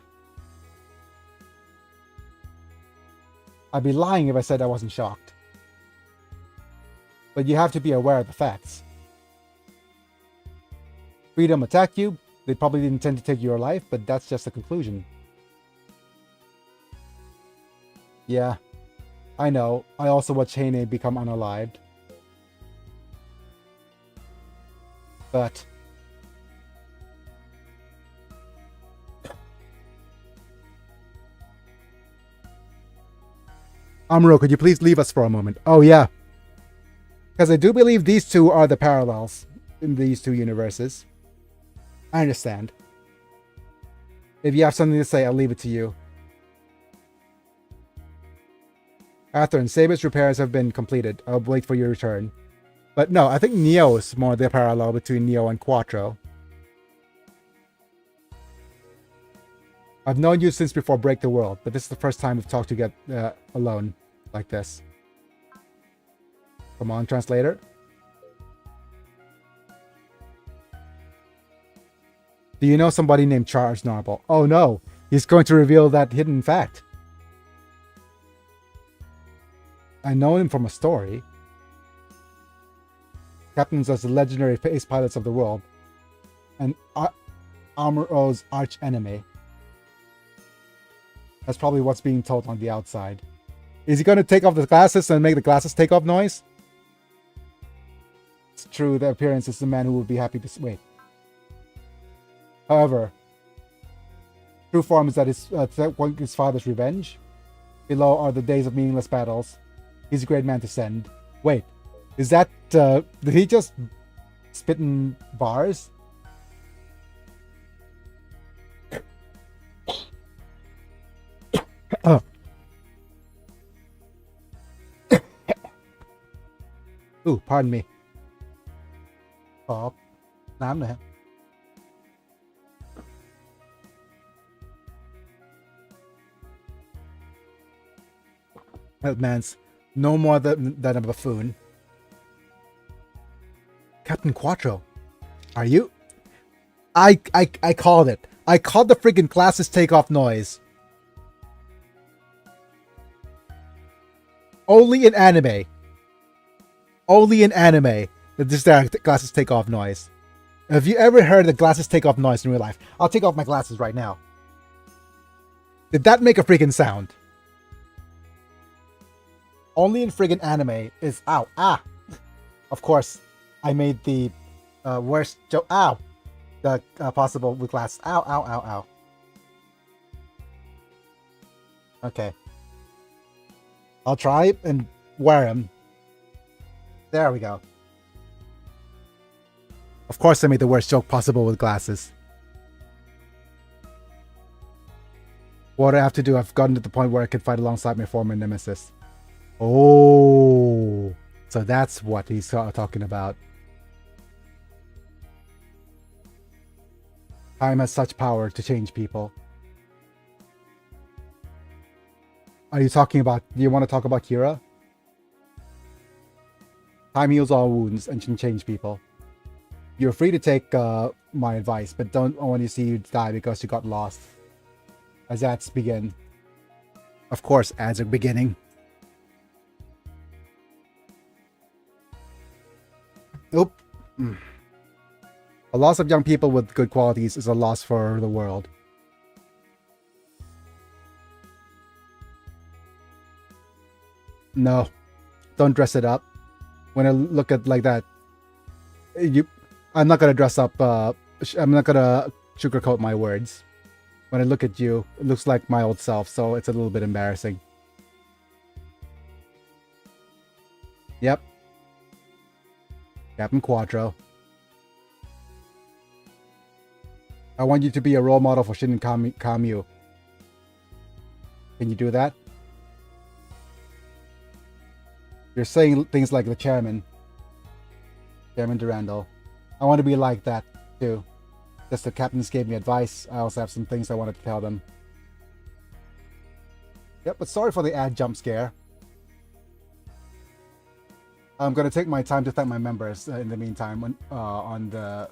I'd be lying if I said I wasn't shocked. But you have to be aware of the facts. Freedom attacked you. They probably didn't intend to take your life, but that's just a conclusion. Yeah, I know. I also watched Heine become unalived. But Amuro, could you please leave us for a moment? Oh, yeah. Because I do believe these two are the parallels in these two universes. I understand. If you have something to say, I'll leave it to you. Athrun, Sabit's repairs have been completed. I'll wait for your return. But no, I think Neo is more the parallel between Neo and Quattro. I've known you since before Break the World, but this is the first time we've talked together alone like this. Come on, translator. Do you know somebody named Charles Narble? Oh no, he's going to reveal that hidden fact. I know him from a story. Captains as the legendary ace pilots of the world. And Amuro's arch enemy. That's probably what's being told on the outside. Is he going to take off the glasses and make the glasses take off noise? It's true, the appearance is the man who would be happy to wait. However, true form is that his father's revenge. Below are the days of meaningless battles. He's a great man to send. Wait, is that, did he just spit in bars? Oh. Ooh, pardon me. ขอน้ำหน่อยฮะ That man's no more than a buffoon. Captain Quattro, are you? I called it. I called the friggin' glasses takeoff noise. Only in anime. Only in anime It's just that glasses take off noise. Have you ever heard the glasses take off noise in real life? I'll take off my glasses right now. Did that make a freaking sound? Only in friggin' anime is ow, ah. Of course, I made the worst joke, ow, the possible with glasses. Ow, ow, ow, ow. Okay. I'll try and wear them. There we go. Of course I made the worst joke possible with glasses. What do I have to do? I've gotten to the point where I can fight alongside my former nemesis. Oh, so that's what he's talking about. Time has such power to change people. Are you talking about, do you want to talk about Kira? Time heals all wounds and can change people. You're free to take my advice, but don't want to see you die because you got lost. As ads begin. Of course, ads are beginning. Oop. A loss of young people with good qualities is a loss for the world. No, don't dress it up. When I look at like that, I'm not gonna dress up. I'm not gonna sugarcoat my words. When I look at you, it looks like my old self, so it's a little bit embarrassing. Yep. Captain Quattro. I want you to be a role model for Shinin Kamyu. Can you do that? You're saying things like the chairman. Chairman Durandal. I want to be like that, too. Just the captains gave me advice. I also have some things I wanted to tell them. Yep, but sorry for the ad jump scare. I'm going to take my time to thank my members in the meantime on the